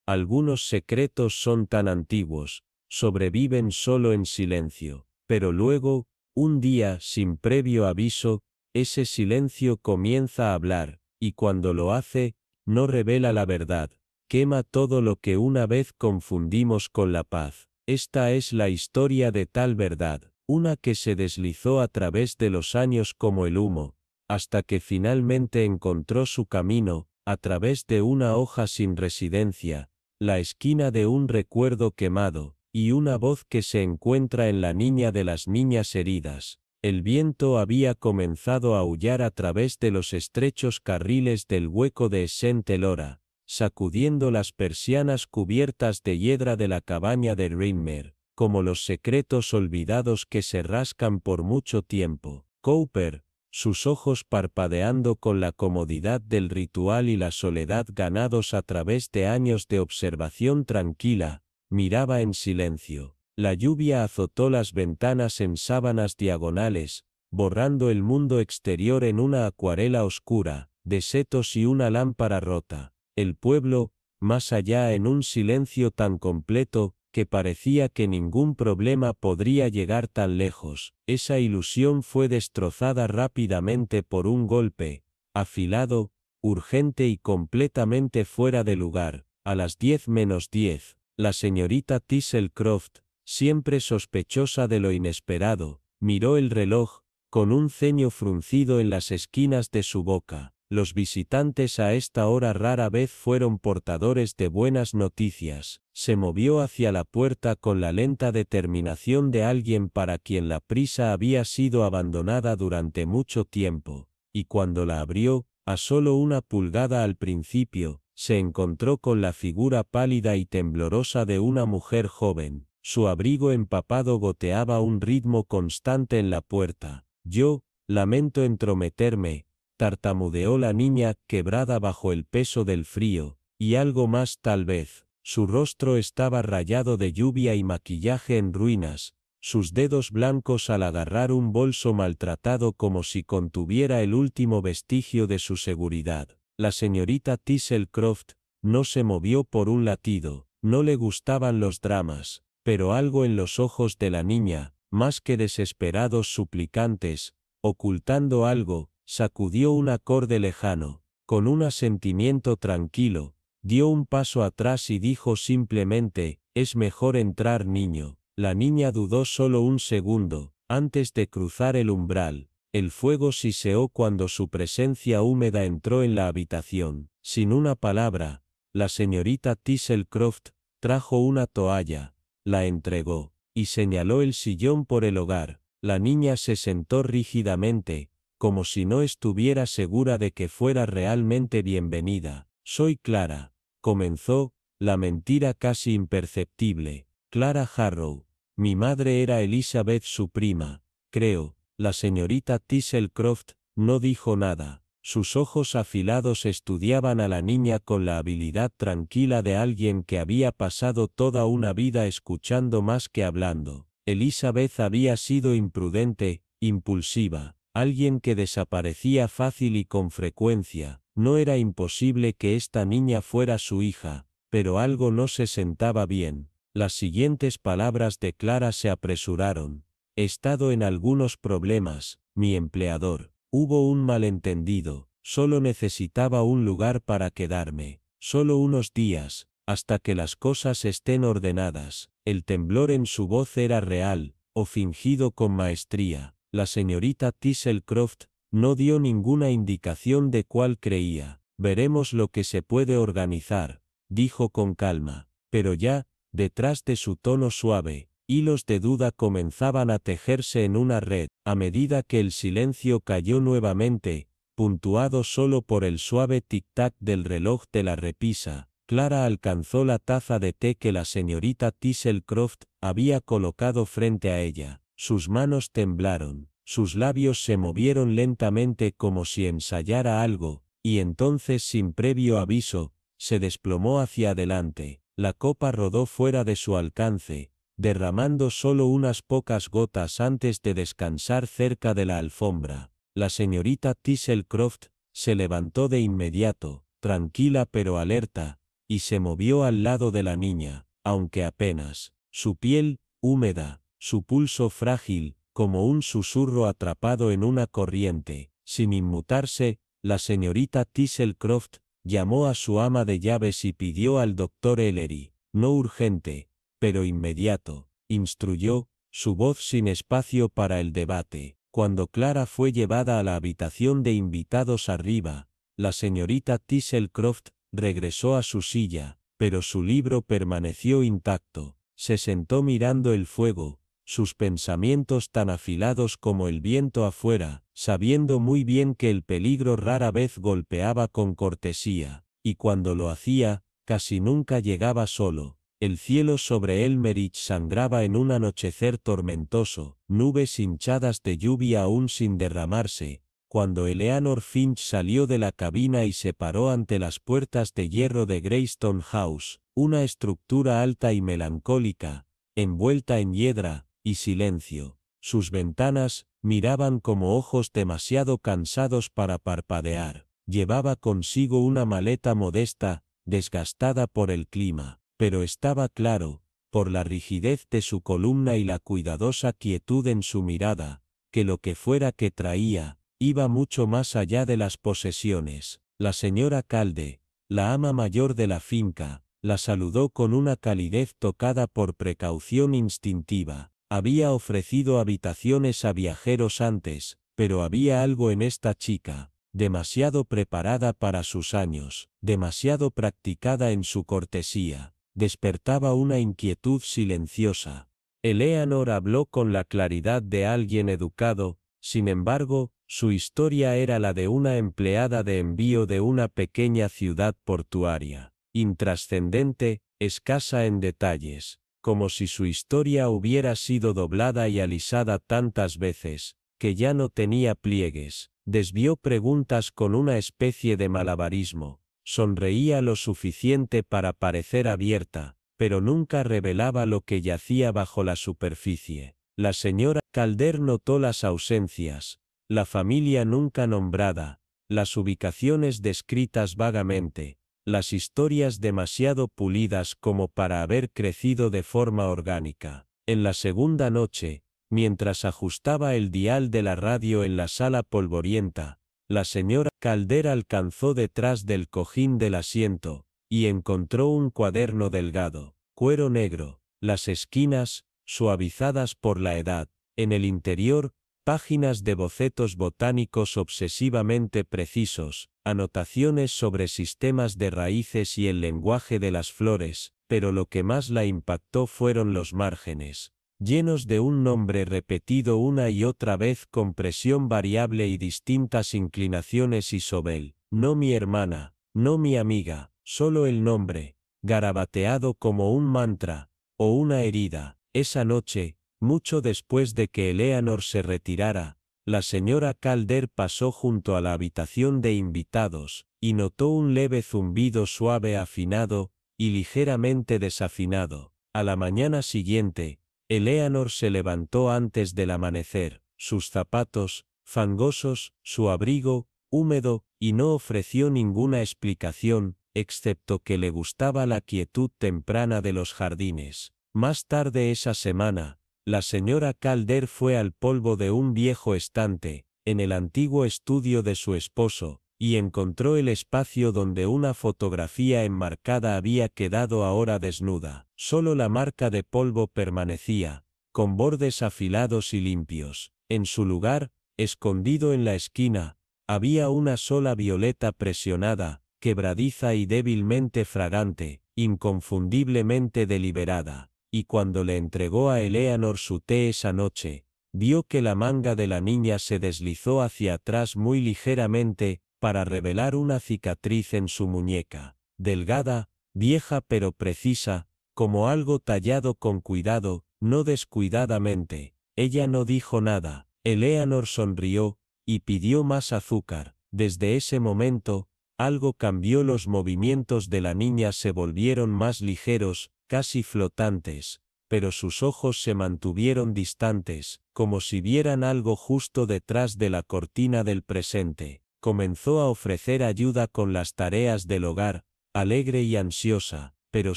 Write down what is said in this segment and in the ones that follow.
Algunos secretos son tan antiguos, sobreviven solo en silencio, pero luego, un día sin previo aviso, ese silencio comienza a hablar, y cuando lo hace, no revela la verdad, quema todo lo que una vez confundimos con la paz. Esta es la historia de tal verdad, una que se deslizó a través de los años como el humo, hasta que finalmente encontró su camino, a través de una hoja sin residencia, la esquina de un recuerdo quemado, y una voz que se encuentra en la niña de las niñas heridas. El viento había comenzado a aullar a través de los estrechos carriles del hueco de Saint-Elora, sacudiendo las persianas cubiertas de hiedra de la cabaña de Rinmer, como los secretos olvidados que se rascan por mucho tiempo. Cowper, sus ojos parpadeando con la comodidad del ritual y la soledad ganados a través de años de observación tranquila, miraba en silencio. La lluvia azotó las ventanas en sábanas diagonales, borrando el mundo exterior en una acuarela oscura, de setos y una lámpara rota. El pueblo, más allá en un silencio tan completo, que parecía que ningún problema podría llegar tan lejos. Esa ilusión fue destrozada rápidamente por un golpe, afilado, urgente y completamente fuera de lugar. A las 10:10, la señorita Thistlecroft, siempre sospechosa de lo inesperado, miró el reloj, con un ceño fruncido en las esquinas de su boca. Los visitantes a esta hora rara vez fueron portadores de buenas noticias. Se movió hacia la puerta con la lenta determinación de alguien para quien la prisa había sido abandonada durante mucho tiempo, y cuando la abrió, a solo una pulgada al principio, se encontró con la figura pálida y temblorosa de una mujer joven. Su abrigo empapado goteaba un ritmo constante en la puerta. Yo, lamento entrometerme, tartamudeó la niña, quebrada bajo el peso del frío, y algo más tal vez. Su rostro estaba rayado de lluvia y maquillaje en ruinas, sus dedos blancos al agarrar un bolso maltratado como si contuviera el último vestigio de su seguridad. La señorita Thistlecroft no se movió por un latido, no le gustaban los dramas, pero algo en los ojos de la niña, más que desesperados suplicantes, ocultando algo, sacudió un acorde lejano. Con un asentimiento tranquilo, dio un paso atrás y dijo simplemente, «Es mejor entrar, niño». La niña dudó solo un segundo, antes de cruzar el umbral. El fuego siseó cuando su presencia húmeda entró en la habitación. Sin una palabra, la señorita Thistlecroft trajo una toalla, la entregó, y señaló el sillón por el hogar. La niña se sentó rígidamente, como si no estuviera segura de que fuera realmente bienvenida. «Soy Clara», comenzó, la mentira casi imperceptible. «Clara Harrow. Mi madre era Elizabeth, su prima, creo». La señorita Thistlecroft no dijo nada. Sus ojos afilados estudiaban a la niña con la habilidad tranquila de alguien que había pasado toda una vida escuchando más que hablando. Elizabeth había sido imprudente, impulsiva, alguien que desaparecía fácil y con frecuencia. No era imposible que esta niña fuera su hija, pero algo no se sentaba bien. Las siguientes palabras de Clara se apresuraron. «He estado en algunos problemas, mi empleador. Hubo un malentendido, solo necesitaba un lugar para quedarme, solo unos días, hasta que las cosas estén ordenadas». El temblor en su voz era real, o fingido con maestría. La señorita Thistlecroft no dio ninguna indicación de cuál creía. «Veremos lo que se puede organizar», dijo con calma, pero ya, detrás de su tono suave, hilos de duda comenzaban a tejerse en una red. A medida que el silencio cayó nuevamente, puntuado solo por el suave tic-tac del reloj de la repisa, Clara alcanzó la taza de té que la señorita Thistlecroft había colocado frente a ella. Sus manos temblaron, sus labios se movieron lentamente como si ensayara algo, y entonces sin previo aviso, se desplomó hacia adelante. La copa rodó fuera de su alcance, derramando solo unas pocas gotas antes de descansar cerca de la alfombra. La señorita Thistlecroft se levantó de inmediato, tranquila pero alerta, y se movió al lado de la niña, aunque apenas. Su piel, húmeda, su pulso frágil, como un susurro atrapado en una corriente. Sin inmutarse, la señorita Thistlecroft llamó a su ama de llaves y pidió al doctor Ellery, no urgente, pero inmediato, instruyó, su voz sin espacio para el debate. Cuando Clara fue llevada a la habitación de invitados arriba, la señorita Thistlecroft regresó a su silla, pero su libro permaneció intacto. Se sentó mirando el fuego, sus pensamientos tan afilados como el viento afuera, sabiendo muy bien que el peligro rara vez golpeaba con cortesía, y cuando lo hacía, casi nunca llegaba solo. El cielo sobre Elmerich sangraba en un anochecer tormentoso, nubes hinchadas de lluvia aún sin derramarse, cuando Eleanor Finch salió de la cabina y se paró ante las puertas de hierro de Greystone House, una estructura alta y melancólica, envuelta en hiedra y silencio. Sus ventanas miraban como ojos demasiado cansados para parpadear. Llevaba consigo una maleta modesta, desgastada por el clima, pero estaba claro, por la rigidez de su columna y la cuidadosa quietud en su mirada, que lo que fuera que traía, iba mucho más allá de las posesiones. La señora Calde, la ama mayor de la finca, la saludó con una calidez tocada por precaución instintiva. Había ofrecido habitaciones a viajeros antes, pero había algo en esta chica, demasiado preparada para sus años, demasiado practicada en su cortesía. Despertaba una inquietud silenciosa. Eleanor habló con la claridad de alguien educado, sin embargo, su historia era la de una empleada de envío de una pequeña ciudad portuaria, intrascendente, escasa en detalles, como si su historia hubiera sido doblada y alisada tantas veces, que ya no tenía pliegues. Desvió preguntas con una especie de malabarismo, sonreía lo suficiente para parecer abierta, pero nunca revelaba lo que yacía bajo la superficie. La señora Calder notó las ausencias, la familia nunca nombrada, las ubicaciones descritas vagamente, las historias demasiado pulidas como para haber crecido de forma orgánica. En la segunda noche, mientras ajustaba el dial de la radio en la sala polvorienta, la señora Calder alcanzó detrás del cojín del asiento, y encontró un cuaderno delgado, cuero negro, las esquinas, suavizadas por la edad, en el interior, páginas de bocetos botánicos obsesivamente precisos, anotaciones sobre sistemas de raíces y el lenguaje de las flores, pero lo que más la impactó fueron los márgenes, llenos de un nombre repetido una y otra vez con presión variable y distintas inclinaciones Isobel, no mi hermana, no mi amiga, solo el nombre, garabateado como un mantra, o una herida. Esa noche, mucho después de que Eleanor se retirara, la señora Calder pasó junto a la habitación de invitados, y notó un leve zumbido suave afinado, y ligeramente desafinado. A la mañana siguiente, Eleanor se levantó antes del amanecer, sus zapatos, fangosos, su abrigo, húmedo, y no ofreció ninguna explicación, excepto que le gustaba la quietud temprana de los jardines. Más tarde esa semana, la señora Calder fue al polvo de un viejo estante, en el antiguo estudio de su esposo, y encontró el espacio donde una fotografía enmarcada había quedado ahora desnuda. Solo la marca de polvo permanecía, con bordes afilados y limpios. En su lugar, escondido en la esquina, había una sola violeta presionada, quebradiza y débilmente fragante, inconfundiblemente deliberada. Y cuando le entregó a Eleanor su té esa noche, vio que la manga de la niña se deslizó hacia atrás muy ligeramente, para revelar una cicatriz en su muñeca, delgada, vieja pero precisa, como algo tallado con cuidado, no descuidadamente. Ella no dijo nada. Eleanor sonrió, y pidió más azúcar. Desde ese momento, algo cambió. Los movimientos de la niña se volvieron más ligeros, casi flotantes, pero sus ojos se mantuvieron distantes, como si vieran algo justo detrás de la cortina del presente. Comenzó a ofrecer ayuda con las tareas del hogar, alegre y ansiosa, pero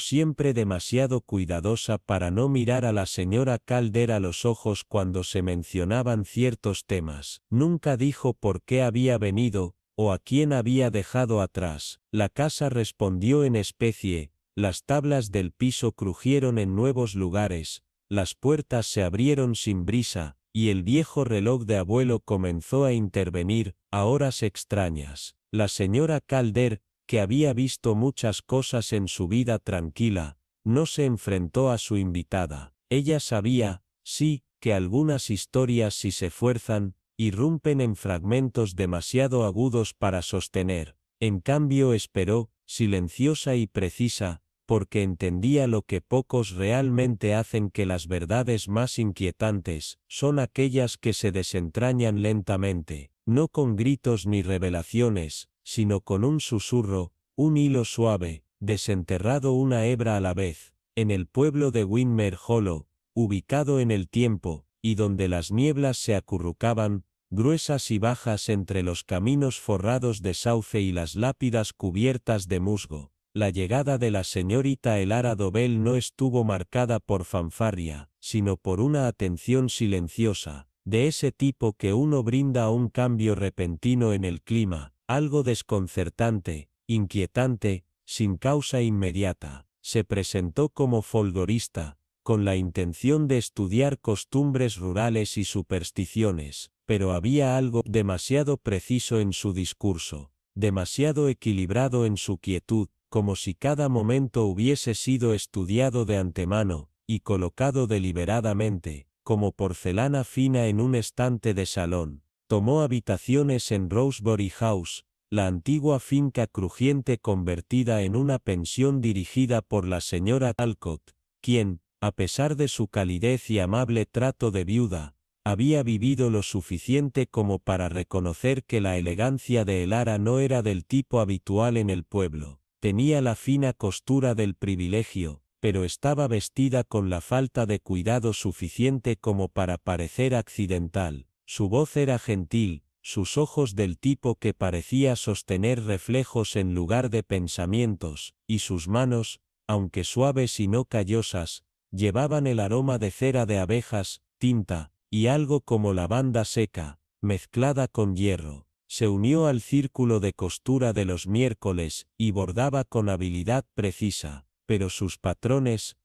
siempre demasiado cuidadosa para no mirar a la señora Calder a los ojos cuando se mencionaban ciertos temas. Nunca dijo por qué había venido, o a quién había dejado atrás. La casa respondió en especie, las tablas del piso crujieron en nuevos lugares, las puertas se abrieron sin brisa, y el viejo reloj de abuelo comenzó a intervenir, a horas extrañas. La señora Calder, que había visto muchas cosas en su vida tranquila, no se enfrentó a su invitada. Ella sabía, sí, que algunas historias si se fuerzan, irrumpen en fragmentos demasiado agudos para sostener. En cambio esperó, silenciosa y precisa, porque entendía lo que pocos realmente hacen, que las verdades más inquietantes son aquellas que se desentrañan lentamente, no con gritos ni revelaciones, sino con un susurro, un hilo suave, desenterrado una hebra a la vez. En el pueblo de Winmer Hollow, ubicado en el tiempo, y donde las nieblas se acurrucaban, gruesas y bajas entre los caminos forrados de sauce y las lápidas cubiertas de musgo, la llegada de la señorita Elara Dobell no estuvo marcada por fanfarria, sino por una atención silenciosa, de ese tipo que uno brinda a un cambio repentino en el clima, algo desconcertante, inquietante, sin causa inmediata. Se presentó como folclorista, con la intención de estudiar costumbres rurales y supersticiones, pero había algo demasiado preciso en su discurso, demasiado equilibrado en su quietud, como si cada momento hubiese sido estudiado de antemano, y colocado deliberadamente, como porcelana fina en un estante de salón. Tomó habitaciones en Rosebery House, la antigua finca crujiente convertida en una pensión dirigida por la señora Talcott, quien, a pesar de su calidez y amable trato de viuda, había vivido lo suficiente como para reconocer que la elegancia de Elara no era del tipo habitual en el pueblo. Tenía la fina costura del privilegio, pero estaba vestida con la falta de cuidado suficiente como para parecer accidental. Su voz era gentil, sus ojos del tipo que parecía sostener reflejos en lugar de pensamientos, y sus manos, aunque suaves y no callosas, llevaban el aroma de cera de abejas, tinta, y algo como lavanda seca, mezclada con hierro. Se unió al círculo de costura de los miércoles, y bordaba con habilidad precisa, pero sus patrones,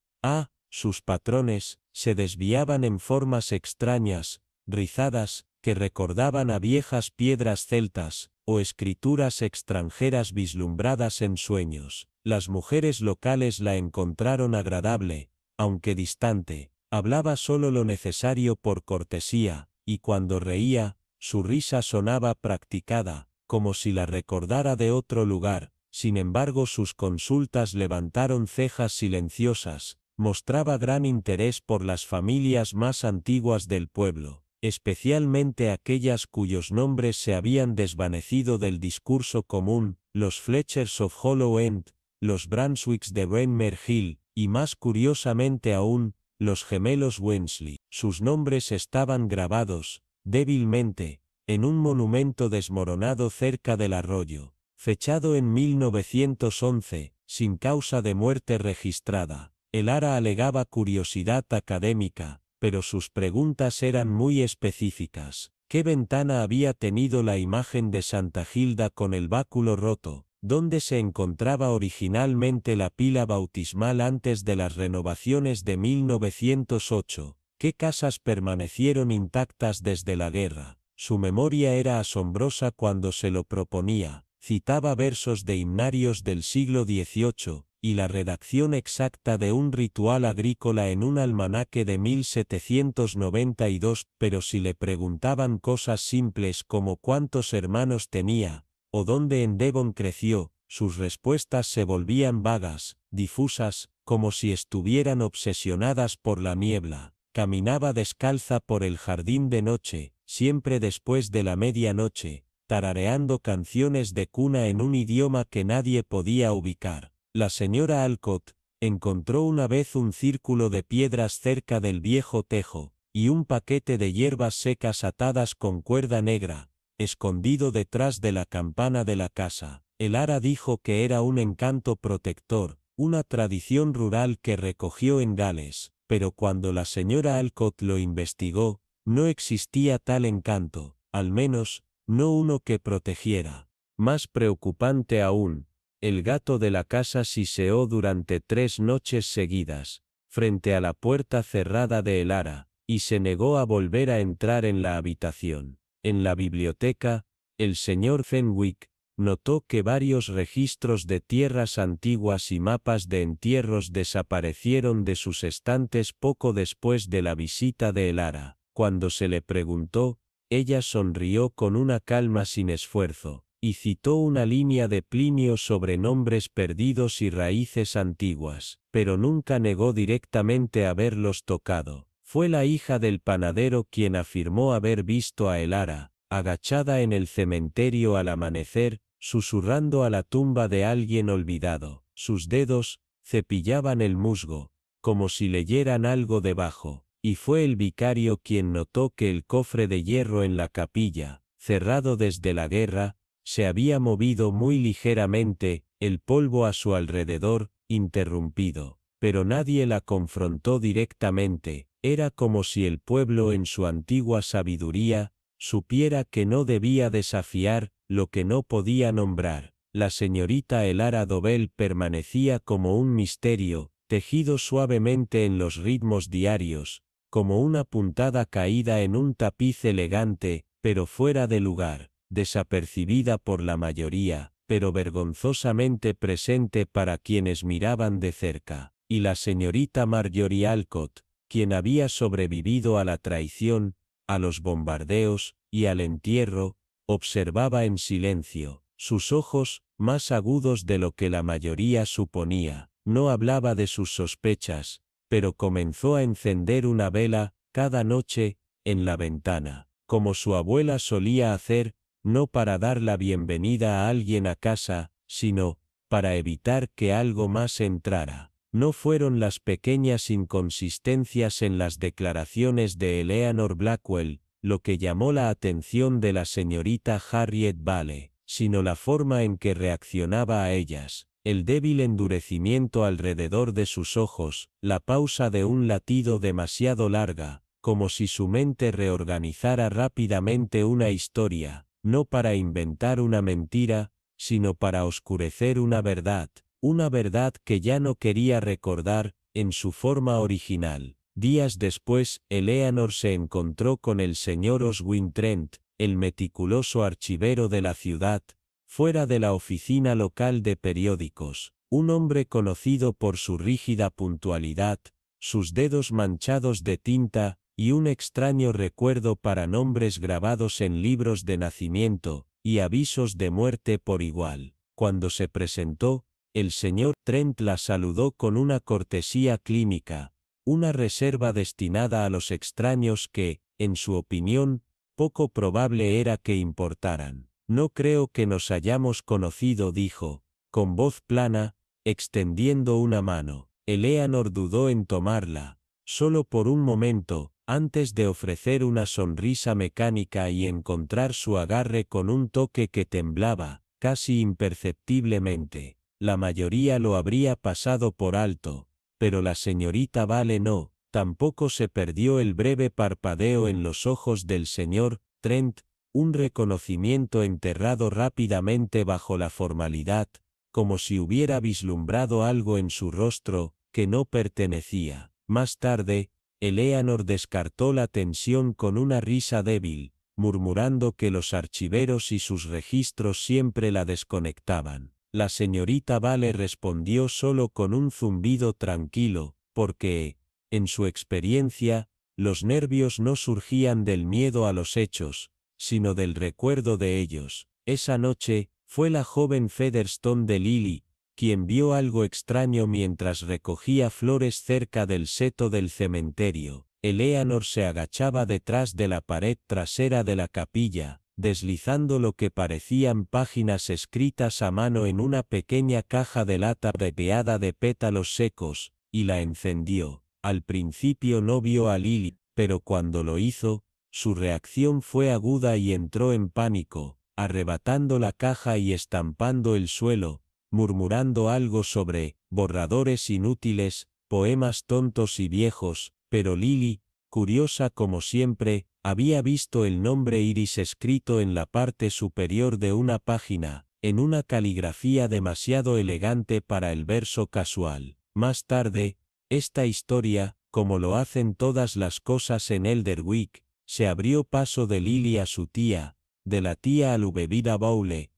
se desviaban en formas extrañas, rizadas, que recordaban a viejas piedras celtas, o escrituras extranjeras vislumbradas en sueños. Las mujeres locales la encontraron agradable, aunque distante, hablaba solo lo necesario por cortesía, y cuando reía, su risa sonaba practicada, como si la recordara de otro lugar. Sin embargo, sus consultas levantaron cejas silenciosas. Mostraba gran interés por las familias más antiguas del pueblo, especialmente aquellas cuyos nombres se habían desvanecido del discurso común, los Fletchers of Hollow End, los Brunswicks de Brentmer Hill, y más curiosamente aún, los gemelos Wensley. Sus nombres estaban grabados, débilmente, en un monumento desmoronado cerca del arroyo, fechado en 1911, sin causa de muerte registrada. Elara alegaba curiosidad académica, pero sus preguntas eran muy específicas. ¿Qué ventana había tenido la imagen de Santa Gilda con el báculo roto? ¿Dónde se encontraba originalmente la pila bautismal antes de las renovaciones de 1908? ¿Qué casas permanecieron intactas desde la guerra? Su memoria era asombrosa cuando se lo proponía. Citaba versos de himnarios del siglo XVIII, y la redacción exacta de un ritual agrícola en un almanaque de 1792, pero si le preguntaban cosas simples como cuántos hermanos tenía, o dónde en Devon creció, sus respuestas se volvían vagas, difusas, como si estuvieran obsesionadas por la niebla. Caminaba descalza por el jardín de noche, siempre después de la medianoche, tarareando canciones de cuna en un idioma que nadie podía ubicar. La señora Alcott encontró una vez un círculo de piedras cerca del viejo tejo, y un paquete de hierbas secas atadas con cuerda negra, escondido detrás de la campana de la casa. Elara dijo que era un encanto protector, una tradición rural que recogió en Gales, pero cuando la señora Alcott lo investigó, no existía tal encanto, al menos, no uno que protegiera. Más preocupante aún, el gato de la casa siseó durante 3 noches seguidas, frente a la puerta cerrada de Elara, y se negó a volver a entrar en la habitación. En la biblioteca, el señor Fenwick notó que varios registros de tierras antiguas y mapas de entierros desaparecieron de sus estantes poco después de la visita de Elara. Cuando se le preguntó, ella sonrió con una calma sin esfuerzo, y citó una línea de Plinio sobre nombres perdidos y raíces antiguas, pero nunca negó directamente haberlos tocado. Fue la hija del panadero quien afirmó haber visto a Elara, agachada en el cementerio al amanecer, susurrando a la tumba de alguien olvidado. Sus dedos cepillaban el musgo, como si leyeran algo debajo, y fue el vicario quien notó que el cofre de hierro en la capilla, cerrado desde la guerra, se había movido muy ligeramente, el polvo a su alrededor, interrumpido, pero nadie la confrontó directamente. Era como si el pueblo en su antigua sabiduría supiera que no debía desafiar lo que no podía nombrar. La señorita Elara Dobell permanecía como un misterio, tejido suavemente en los ritmos diarios, como una puntada caída en un tapiz elegante, pero fuera de lugar, desapercibida por la mayoría, pero vergonzosamente presente para quienes miraban de cerca. Y la señorita Marjorie Alcott, quien había sobrevivido a la traición, a los bombardeos y al entierro, observaba en silencio. Sus ojos, más agudos de lo que la mayoría suponía, no hablaba de sus sospechas, pero comenzó a encender una vela, cada noche, en la ventana, como su abuela solía hacer, no para dar la bienvenida a alguien a casa, sino para evitar que algo más entrara. No fueron las pequeñas inconsistencias en las declaraciones de Eleanor Blackwell lo que llamó la atención de la señorita Harriet Vale, sino la forma en que reaccionaba a ellas, el débil endurecimiento alrededor de sus ojos, la pausa de un latido demasiado larga, como si su mente reorganizara rápidamente una historia, no para inventar una mentira, sino para oscurecer una verdad que ya no quería recordar, en su forma original. Días después, Eleanor se encontró con el señor Oswin Trent, el meticuloso archivero de la ciudad, fuera de la oficina local de periódicos, un hombre conocido por su rígida puntualidad, sus dedos manchados de tinta, y un extraño recuerdo para nombres grabados en libros de nacimiento, y avisos de muerte por igual. Cuando se presentó, el señor Trent la saludó con una cortesía clínica, una reserva destinada a los extraños que, en su opinión, poco probable era que importaran. No creo que nos hayamos conocido, dijo, con voz plana, extendiendo una mano. Eleanor dudó en tomarla, solo por un momento, antes de ofrecer una sonrisa mecánica y encontrar su agarre con un toque que temblaba, casi imperceptiblemente. La mayoría lo habría pasado por alto, pero la señorita Vale no, tampoco se perdió el breve parpadeo en los ojos del señor Trent, un reconocimiento enterrado rápidamente bajo la formalidad, como si hubiera vislumbrado algo en su rostro que no pertenecía. Más tarde, Eleanor descartó la tensión con una risa débil, murmurando que los archiveros y sus registros siempre la desconectaban. La señorita Vale respondió solo con un zumbido tranquilo, porque, en su experiencia, los nervios no surgían del miedo a los hechos, sino del recuerdo de ellos. Esa noche, fue la joven Featherstone de Lily, quien vio algo extraño mientras recogía flores cerca del seto del cementerio. Eleanor se agachaba detrás de la pared trasera de la capilla, deslizando lo que parecían páginas escritas a mano en una pequeña caja de lata veteada de pétalos secos, y la encendió. Al principio no vio a Lily, pero cuando lo hizo, su reacción fue aguda y entró en pánico, arrebatando la caja y estampando el suelo, murmurando algo sobre borradores inútiles, poemas tontos y viejos, pero Lily, curiosa como siempre, había visto el nombre Iris escrito en la parte superior de una página, en una caligrafía demasiado elegante para el verso casual. Más tarde, esta historia, como lo hacen todas las cosas en Elderwick, se abrió paso de Lily a su tía, de la tía al bebida Boule,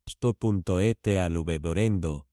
al beborendo,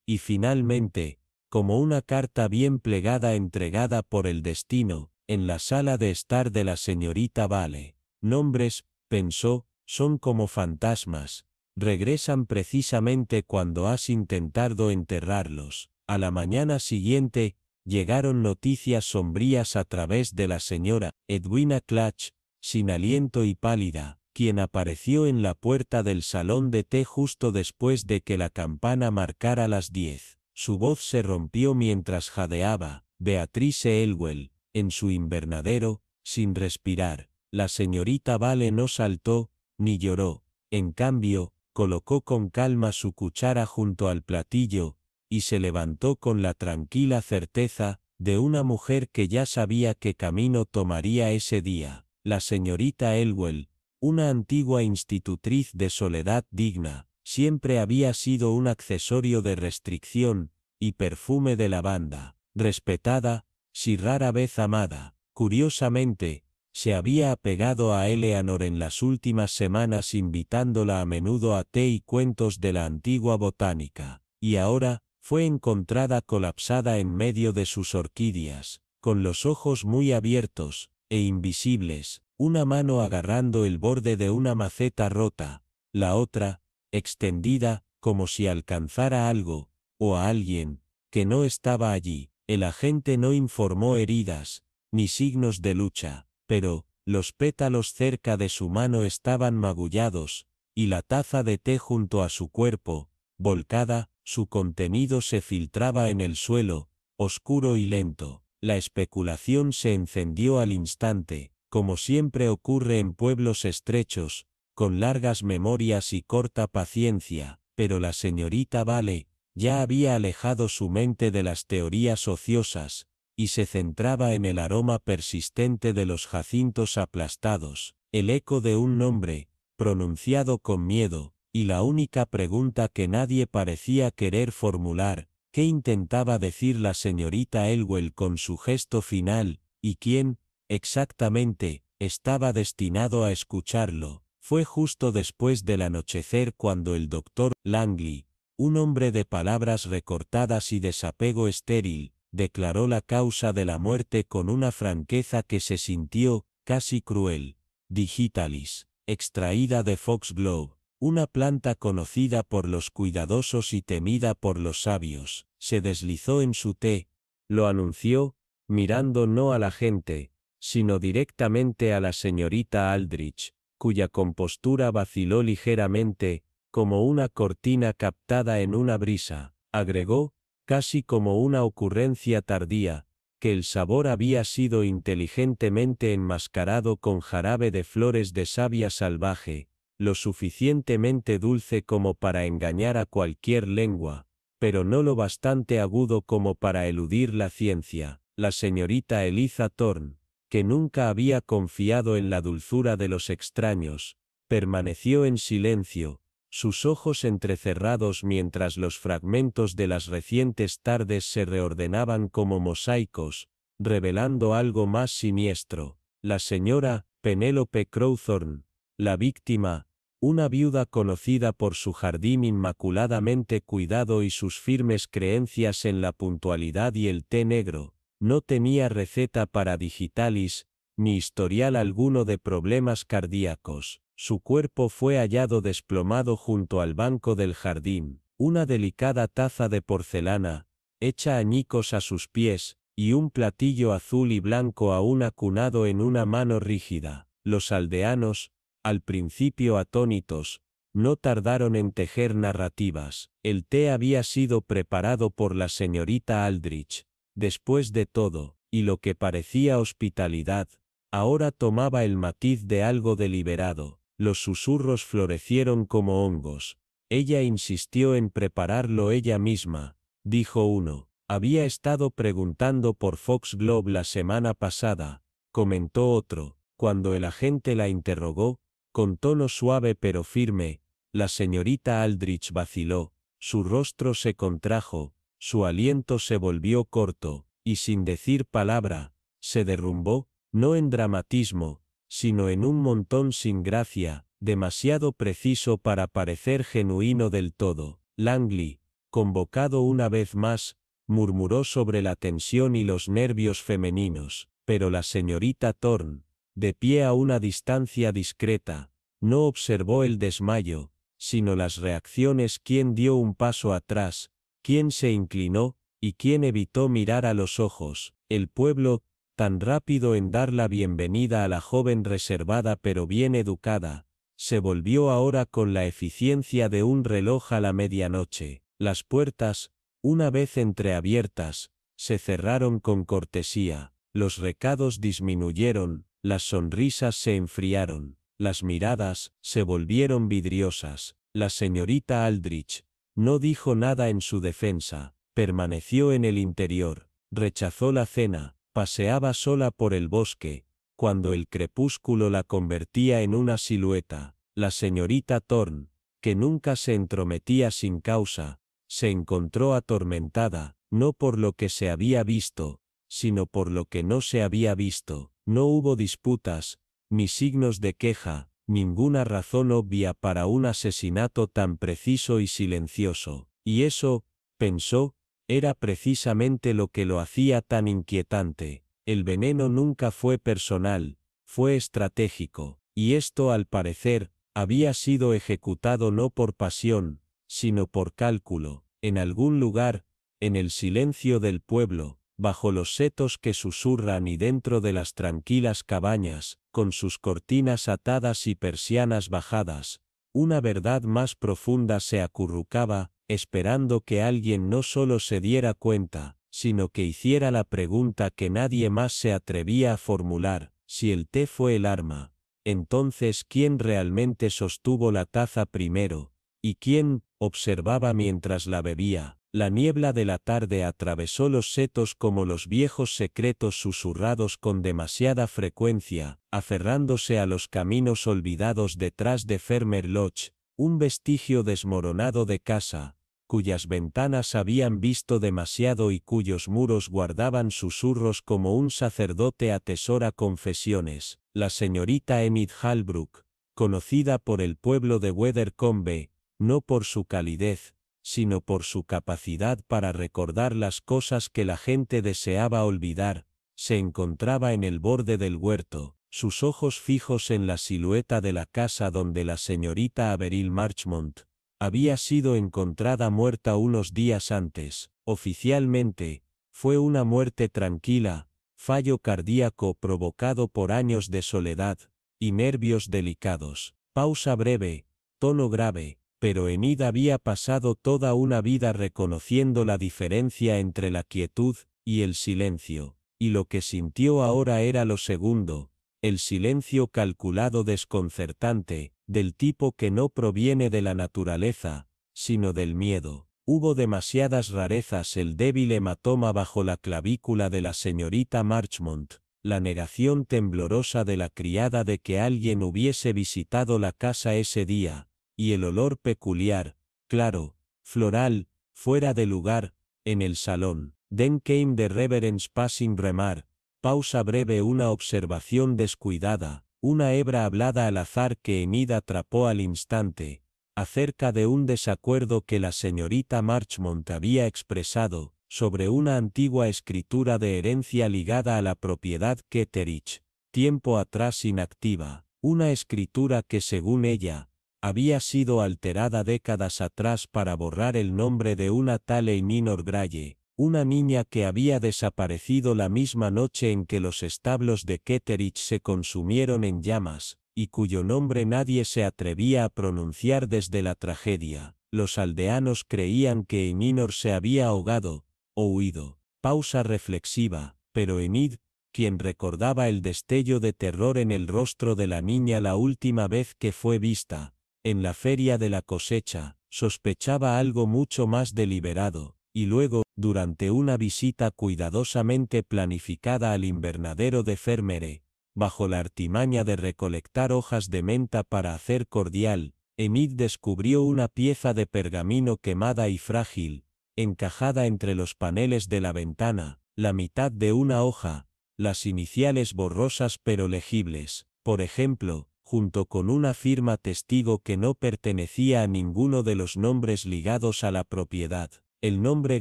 y finalmente, como una carta bien plegada entregada por el destino, en la sala de estar de la señorita Vale. Nombres, pensó, son como fantasmas, regresan precisamente cuando has intentado enterrarlos. A la mañana siguiente, llegaron noticias sombrías a través de la señora Edwina Clutch, sin aliento y pálida, quien apareció en la puerta del salón de té justo después de que la campana marcara las 10. Su voz se rompió mientras jadeaba, Beatrice Elwell, en su invernadero, sin respirar. La señorita Vale no saltó, ni lloró. En cambio, colocó con calma su cuchara junto al platillo, y se levantó con la tranquila certeza de una mujer que ya sabía qué camino tomaría ese día. La señorita Elwell, una antigua institutriz de soledad digna, siempre había sido un accesorio de restricción y perfume de lavanda, respetada, si rara vez amada. Curiosamente, se había apegado a Eleanor en las últimas semanas invitándola a menudo a té y cuentos de la antigua botánica, y ahora, fue encontrada colapsada en medio de sus orquídeas, con los ojos muy abiertos e invisibles, una mano agarrando el borde de una maceta rota, la otra, extendida, como si alcanzara algo, o a alguien, que no estaba allí. El agente no informó heridas, ni signos de lucha, pero, los pétalos cerca de su mano estaban magullados, y la taza de té junto a su cuerpo, volcada, su contenido se filtraba en el suelo, oscuro y lento. La especulación se encendió al instante, como siempre ocurre en pueblos estrechos, con largas memorias y corta paciencia, pero la señorita Vale ya había alejado su mente de las teorías ociosas, y se centraba en el aroma persistente de los jacintos aplastados, el eco de un nombre, pronunciado con miedo, y la única pregunta que nadie parecía querer formular, ¿qué intentaba decir la señorita Elwell con su gesto final, y quién, exactamente, estaba destinado a escucharlo? Fue justo después del anochecer cuando el doctor Langley, un hombre de palabras recortadas y desapego estéril, declaró la causa de la muerte con una franqueza que se sintió, casi cruel. Digitalis, extraída de Foxglove, una planta conocida por los cuidadosos y temida por los sabios, se deslizó en su té, lo anunció, mirando no a la gente, sino directamente a la señorita Aldrich, cuya compostura vaciló ligeramente, como una cortina captada en una brisa. Agregó, casi como una ocurrencia tardía, que el sabor había sido inteligentemente enmascarado con jarabe de flores de savia salvaje, lo suficientemente dulce como para engañar a cualquier lengua, pero no lo bastante agudo como para eludir la ciencia. La señorita Eliza Thorne, que nunca había confiado en la dulzura de los extraños, permaneció en silencio, sus ojos entrecerrados mientras los fragmentos de las recientes tardes se reordenaban como mosaicos, revelando algo más siniestro. La señora Penélope Crowthorne, la víctima, una viuda conocida por su jardín inmaculadamente cuidado y sus firmes creencias en la puntualidad y el té negro, no tenía receta para digitalis, ni historial alguno de problemas cardíacos. Su cuerpo fue hallado desplomado junto al banco del jardín, una delicada taza de porcelana, hecha añicos a sus pies, y un platillo azul y blanco aún acunado en una mano rígida. Los aldeanos, al principio atónitos, no tardaron en tejer narrativas. El té había sido preparado por la señorita Aldrich, después de todo, y lo que parecía hospitalidad, ahora tomaba el matiz de algo deliberado. Los susurros florecieron como hongos. Ella insistió en prepararlo ella misma, dijo uno. Había estado preguntando por Foxglove la semana pasada, comentó otro. Cuando el agente la interrogó, con tono suave pero firme, la señorita Aldrich vaciló, su rostro se contrajo, su aliento se volvió corto, y sin decir palabra, se derrumbó, no en dramatismo, sino en un montón sin gracia, demasiado preciso para parecer genuino del todo. Langley, convocado una vez más, murmuró sobre la tensión y los nervios femeninos, pero la señorita Thorne, de pie a una distancia discreta, no observó el desmayo, sino las reacciones. Quién dio un paso atrás, quién se inclinó, y quién evitó mirar a los ojos. El pueblo, tan rápido en dar la bienvenida a la joven reservada pero bien educada, se volvió ahora con la eficiencia de un reloj a la medianoche. Las puertas, una vez entreabiertas, se cerraron con cortesía, los recados disminuyeron, las sonrisas se enfriaron, las miradas se volvieron vidriosas. La señorita Aldrich no dijo nada en su defensa, permaneció en el interior, rechazó la cena, paseaba sola por el bosque, cuando el crepúsculo la convertía en una silueta. La señorita Thorne, que nunca se entrometía sin causa, se encontró atormentada, no por lo que se había visto, sino por lo que no se había visto. No hubo disputas, ni signos de queja, ninguna razón obvia para un asesinato tan preciso y silencioso. Y eso, pensó, era precisamente lo que lo hacía tan inquietante. El veneno nunca fue personal, fue estratégico, y esto al parecer, había sido ejecutado no por pasión, sino por cálculo. En algún lugar, en el silencio del pueblo, bajo los setos que susurran y dentro de las tranquilas cabañas, con sus cortinas atadas y persianas bajadas, una verdad más profunda se acurrucaba, esperando que alguien no solo se diera cuenta, sino que hiciera la pregunta que nadie más se atrevía a formular: si el té fue el arma, entonces ¿quién realmente sostuvo la taza primero? ¿Y quién observaba mientras la bebía? La niebla de la tarde atravesó los setos como los viejos secretos susurrados con demasiada frecuencia, aferrándose a los caminos olvidados detrás de Fermer Lodge, un vestigio desmoronado de casa, cuyas ventanas habían visto demasiado y cuyos muros guardaban susurros como un sacerdote atesora confesiones. La señorita Enid Halbrook, conocida por el pueblo de Weathercombe, no por su calidez, sino por su capacidad para recordar las cosas que la gente deseaba olvidar, se encontraba en el borde del huerto, sus ojos fijos en la silueta de la casa donde la señorita Averil Marchmont había sido encontrada muerta unos días antes. Oficialmente, fue una muerte tranquila, fallo cardíaco provocado por años de soledad y nervios delicados. Pausa breve, tono grave. Pero Enid había pasado toda una vida reconociendo la diferencia entre la quietud y el silencio, y lo que sintió ahora era lo segundo, el silencio calculado desconcertante, del tipo que no proviene de la naturaleza, sino del miedo. Hubo demasiadas rarezas: el débil hematoma bajo la clavícula de la señorita Marchmont, la negación temblorosa de la criada de que alguien hubiese visitado la casa ese día, y el olor peculiar, claro, floral, fuera de lugar, en el salón. Then came the reverence passing remark, pausa breve, una observación descuidada, una hebra hablada al azar que Enid atrapó al instante, acerca de un desacuerdo que la señorita Marchmont había expresado, sobre una antigua escritura de herencia ligada a la propiedad Ketteridge, tiempo atrás inactiva, una escritura que según ella, había sido alterada décadas atrás para borrar el nombre de una tal Elinor Graye, una niña que había desaparecido la misma noche en que los establos de Ketteridge se consumieron en llamas, y cuyo nombre nadie se atrevía a pronunciar desde la tragedia. Los aldeanos creían que Elinor se había ahogado, o huido. Pausa reflexiva, pero Enid, quien recordaba el destello de terror en el rostro de la niña la última vez que fue vista, en la feria de la cosecha, sospechaba algo mucho más deliberado, y luego, durante una visita cuidadosamente planificada al invernadero de Fermere, bajo la artimaña de recolectar hojas de menta para hacer cordial, Enid descubrió una pieza de pergamino quemada y frágil, encajada entre los paneles de la ventana, la mitad de una hoja, las iniciales borrosas pero legibles, por ejemplo, junto con una firma testigo que no pertenecía a ninguno de los nombres ligados a la propiedad. El nombre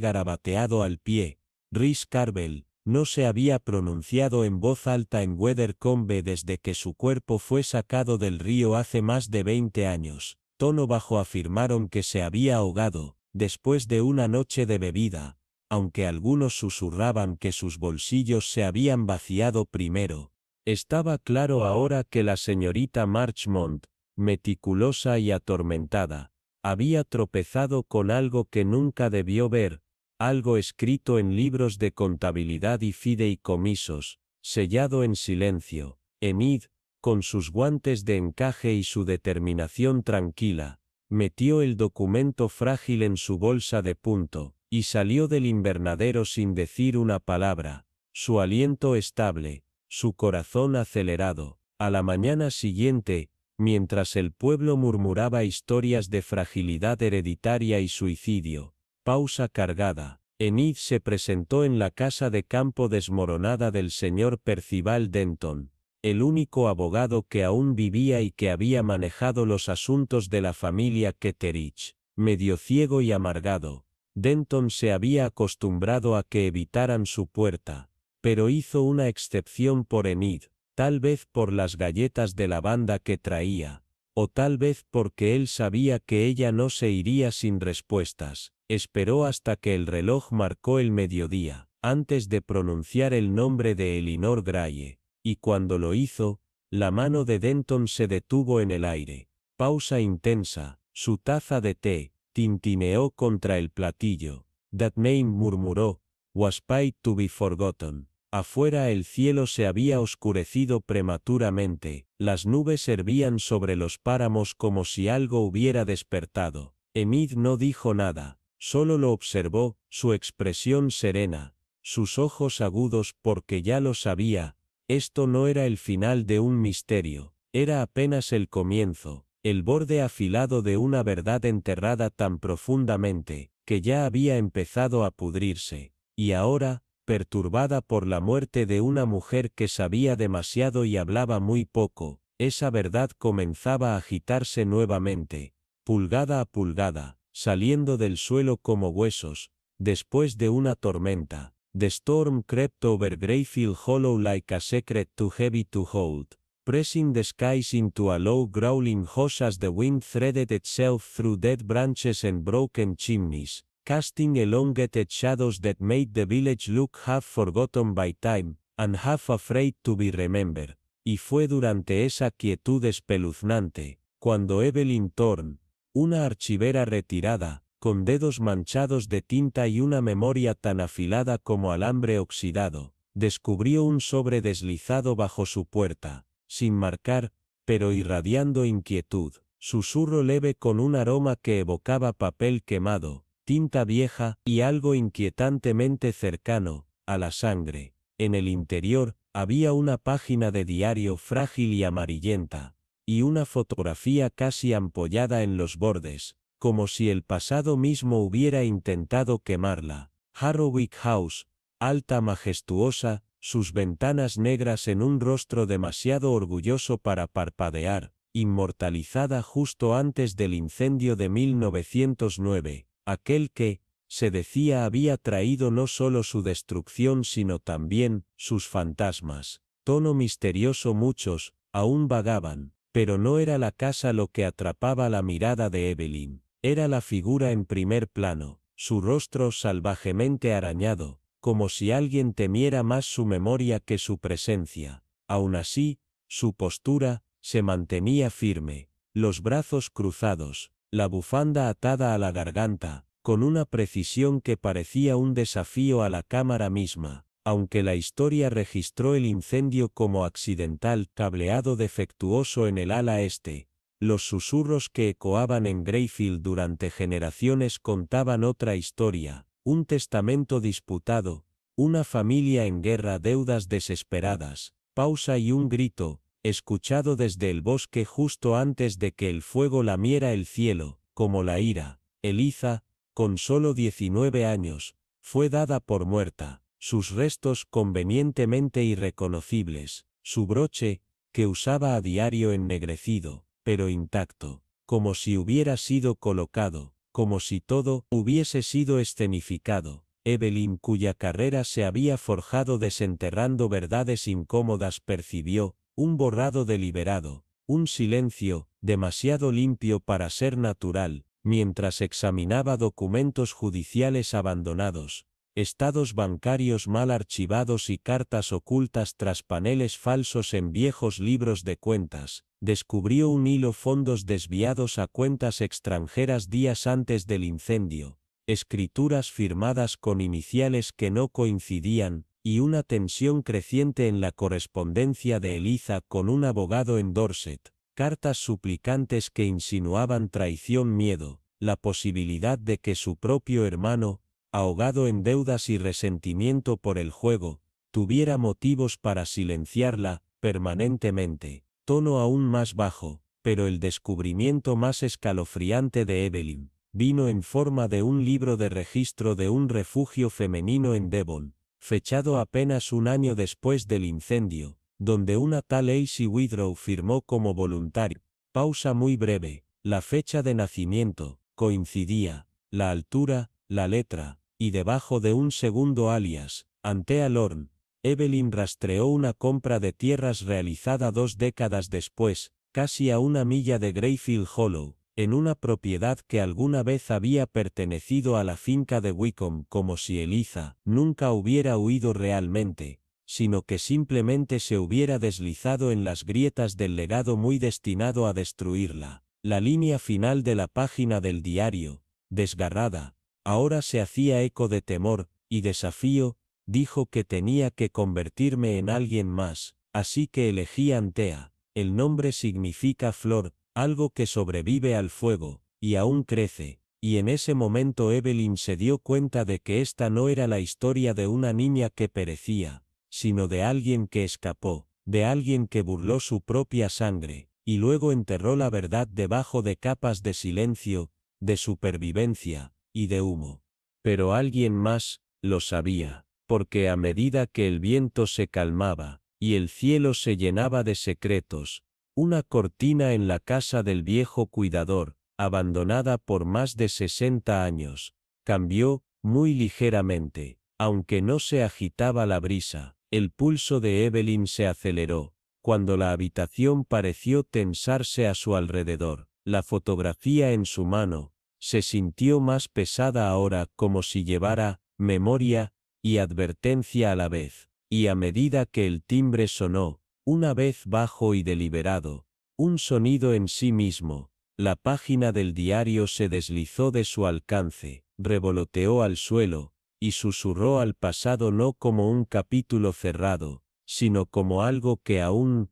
garabateado al pie, Rhys Carvel, no se había pronunciado en voz alta en Weathercombe desde que su cuerpo fue sacado del río hace más de 20 años. Tono bajo afirmaron que se había ahogado, después de una noche de bebida, aunque algunos susurraban que sus bolsillos se habían vaciado primero. Estaba claro ahora que la señorita Marchmont, meticulosa y atormentada, había tropezado con algo que nunca debió ver, algo escrito en libros de contabilidad y fideicomisos, sellado en silencio. Enid, con sus guantes de encaje y su determinación tranquila, metió el documento frágil en su bolsa de punto, y salió del invernadero sin decir una palabra, su aliento estable, su corazón acelerado. A la mañana siguiente, mientras el pueblo murmuraba historias de fragilidad hereditaria y suicidio, pausa cargada, Enid se presentó en la casa de campo desmoronada del señor Percival Denton, el único abogado que aún vivía y que había manejado los asuntos de la familia Ketterich. Medio ciego y amargado, Denton se había acostumbrado a que evitaran su puerta, pero hizo una excepción por Enid, tal vez por las galletas de lavanda que traía, o tal vez porque él sabía que ella no se iría sin respuestas. Esperó hasta que el reloj marcó el mediodía, antes de pronunciar el nombre de Elinor Graye, y cuando lo hizo, la mano de Denton se detuvo en el aire. Pausa intensa, su taza de té tintineó contra el platillo. That name, murmuró, was paid to be forgotten. Afuera el cielo se había oscurecido prematuramente, las nubes hervían sobre los páramos como si algo hubiera despertado. Enid no dijo nada, solo lo observó, su expresión serena, sus ojos agudos porque ya lo sabía, esto no era el final de un misterio, era apenas el comienzo, el borde afilado de una verdad enterrada tan profundamente, que ya había empezado a pudrirse, y ahora, perturbada por la muerte de una mujer que sabía demasiado y hablaba muy poco, esa verdad comenzaba a agitarse nuevamente, pulgada a pulgada, saliendo del suelo como huesos, después de una tormenta. The storm crept over Greyfield Hollow like a secret too heavy to hold, pressing the skies into a low growling hush as the wind threaded itself through dead branches and broken chimneys, casting elongated shadows that made the village look half forgotten by time, and half afraid to be remembered. Y fue durante esa quietud espeluznante, cuando Evelyn Thorne, una archivera retirada, con dedos manchados de tinta y una memoria tan afilada como alambre oxidado, descubrió un sobre deslizado bajo su puerta, sin marcar, pero irradiando inquietud, susurro leve con un aroma que evocaba papel quemado, tinta vieja y algo inquietantemente cercano a la sangre. En el interior había una página de diario frágil y amarillenta, y una fotografía casi ampollada en los bordes, como si el pasado mismo hubiera intentado quemarla. Harrowwick House, alta majestuosa, sus ventanas negras en un rostro demasiado orgulloso para parpadear, inmortalizada justo antes del incendio de 1909, aquel que, se decía, había traído no solo su destrucción sino también sus fantasmas. Tono misterioso. Muchos aún vagaban, pero no era la casa lo que atrapaba la mirada de Evelyn. Era la figura en primer plano, su rostro salvajemente arañado, como si alguien temiera más su memoria que su presencia. Aun así, su postura se mantenía firme, los brazos cruzados, la bufanda atada a la garganta, con una precisión que parecía un desafío a la cámara misma. Aunque la historia registró el incendio como accidental cableado defectuoso en el ala este, los susurros que ecoaban en Greyfield durante generaciones contaban otra historia, un testamento disputado, una familia en guerra, deudas desesperadas, pausa y un grito, escuchado desde el bosque justo antes de que el fuego lamiera el cielo, como la ira. Eliza, con solo 19 años, fue dada por muerta, sus restos convenientemente irreconocibles, su broche, que usaba a diario ennegrecido, pero intacto, como si hubiera sido colocado, como si todo hubiese sido escenificado. Evelyn, cuya carrera se había forjado desenterrando verdades incómodas, percibió un borrado deliberado, un silencio, demasiado limpio para ser natural, mientras examinaba documentos judiciales abandonados, estados bancarios mal archivados y cartas ocultas tras paneles falsos en viejos libros de cuentas. Descubrió un hilo, fondos desviados a cuentas extranjeras días antes del incendio, escrituras firmadas con iniciales que no coincidían, y una tensión creciente en la correspondencia de Eliza con un abogado en Dorset, cartas suplicantes que insinuaban traición, miedo, la posibilidad de que su propio hermano, ahogado en deudas y resentimiento por el juego, tuviera motivos para silenciarla permanentemente. Tono aún más bajo, pero el descubrimiento más escalofriante de Evelyn vino en forma de un libro de registro de un refugio femenino en Devon, fechado apenas un año después del incendio, donde una tal Acy Withrow firmó como voluntaria. Pausa muy breve, la fecha de nacimiento coincidía, la altura, la letra, y debajo de un segundo alias, Anthea Lorne, Evelyn rastreó una compra de tierras realizada 2 décadas después, casi a 1 milla de Greyfield Hollow, en una propiedad que alguna vez había pertenecido a la finca de Wickham, como si Eliza nunca hubiera huido realmente, sino que simplemente se hubiera deslizado en las grietas del legado muy destinado a destruirla. La línea final de la página del diario, desgarrada, ahora se hacía eco de temor y desafío. Dijo que tenía que convertirme en alguien más, así que elegí Anthea. El nombre significa flor, algo que sobrevive al fuego, y aún crece, y en ese momento Evelyn se dio cuenta de que esta no era la historia de una niña que perecía, sino de alguien que escapó, de alguien que burló su propia sangre, y luego enterró la verdad debajo de capas de silencio, de supervivencia, y de humo. Pero alguien más lo sabía, porque a medida que el viento se calmaba, y el cielo se llenaba de secretos, una cortina en la casa del viejo cuidador, abandonada por más de 60 años, cambió, muy ligeramente, aunque no se agitaba la brisa. El pulso de Evelyn se aceleró, cuando la habitación pareció tensarse a su alrededor. La fotografía en su mano se sintió más pesada ahora, como si llevara memoria y advertencia a la vez, y a medida que el timbre sonó, una vez bajo y deliberado, un sonido en sí mismo, la página del diario se deslizó de su alcance, revoloteó al suelo, y susurró al pasado no como un capítulo cerrado, sino como algo que aún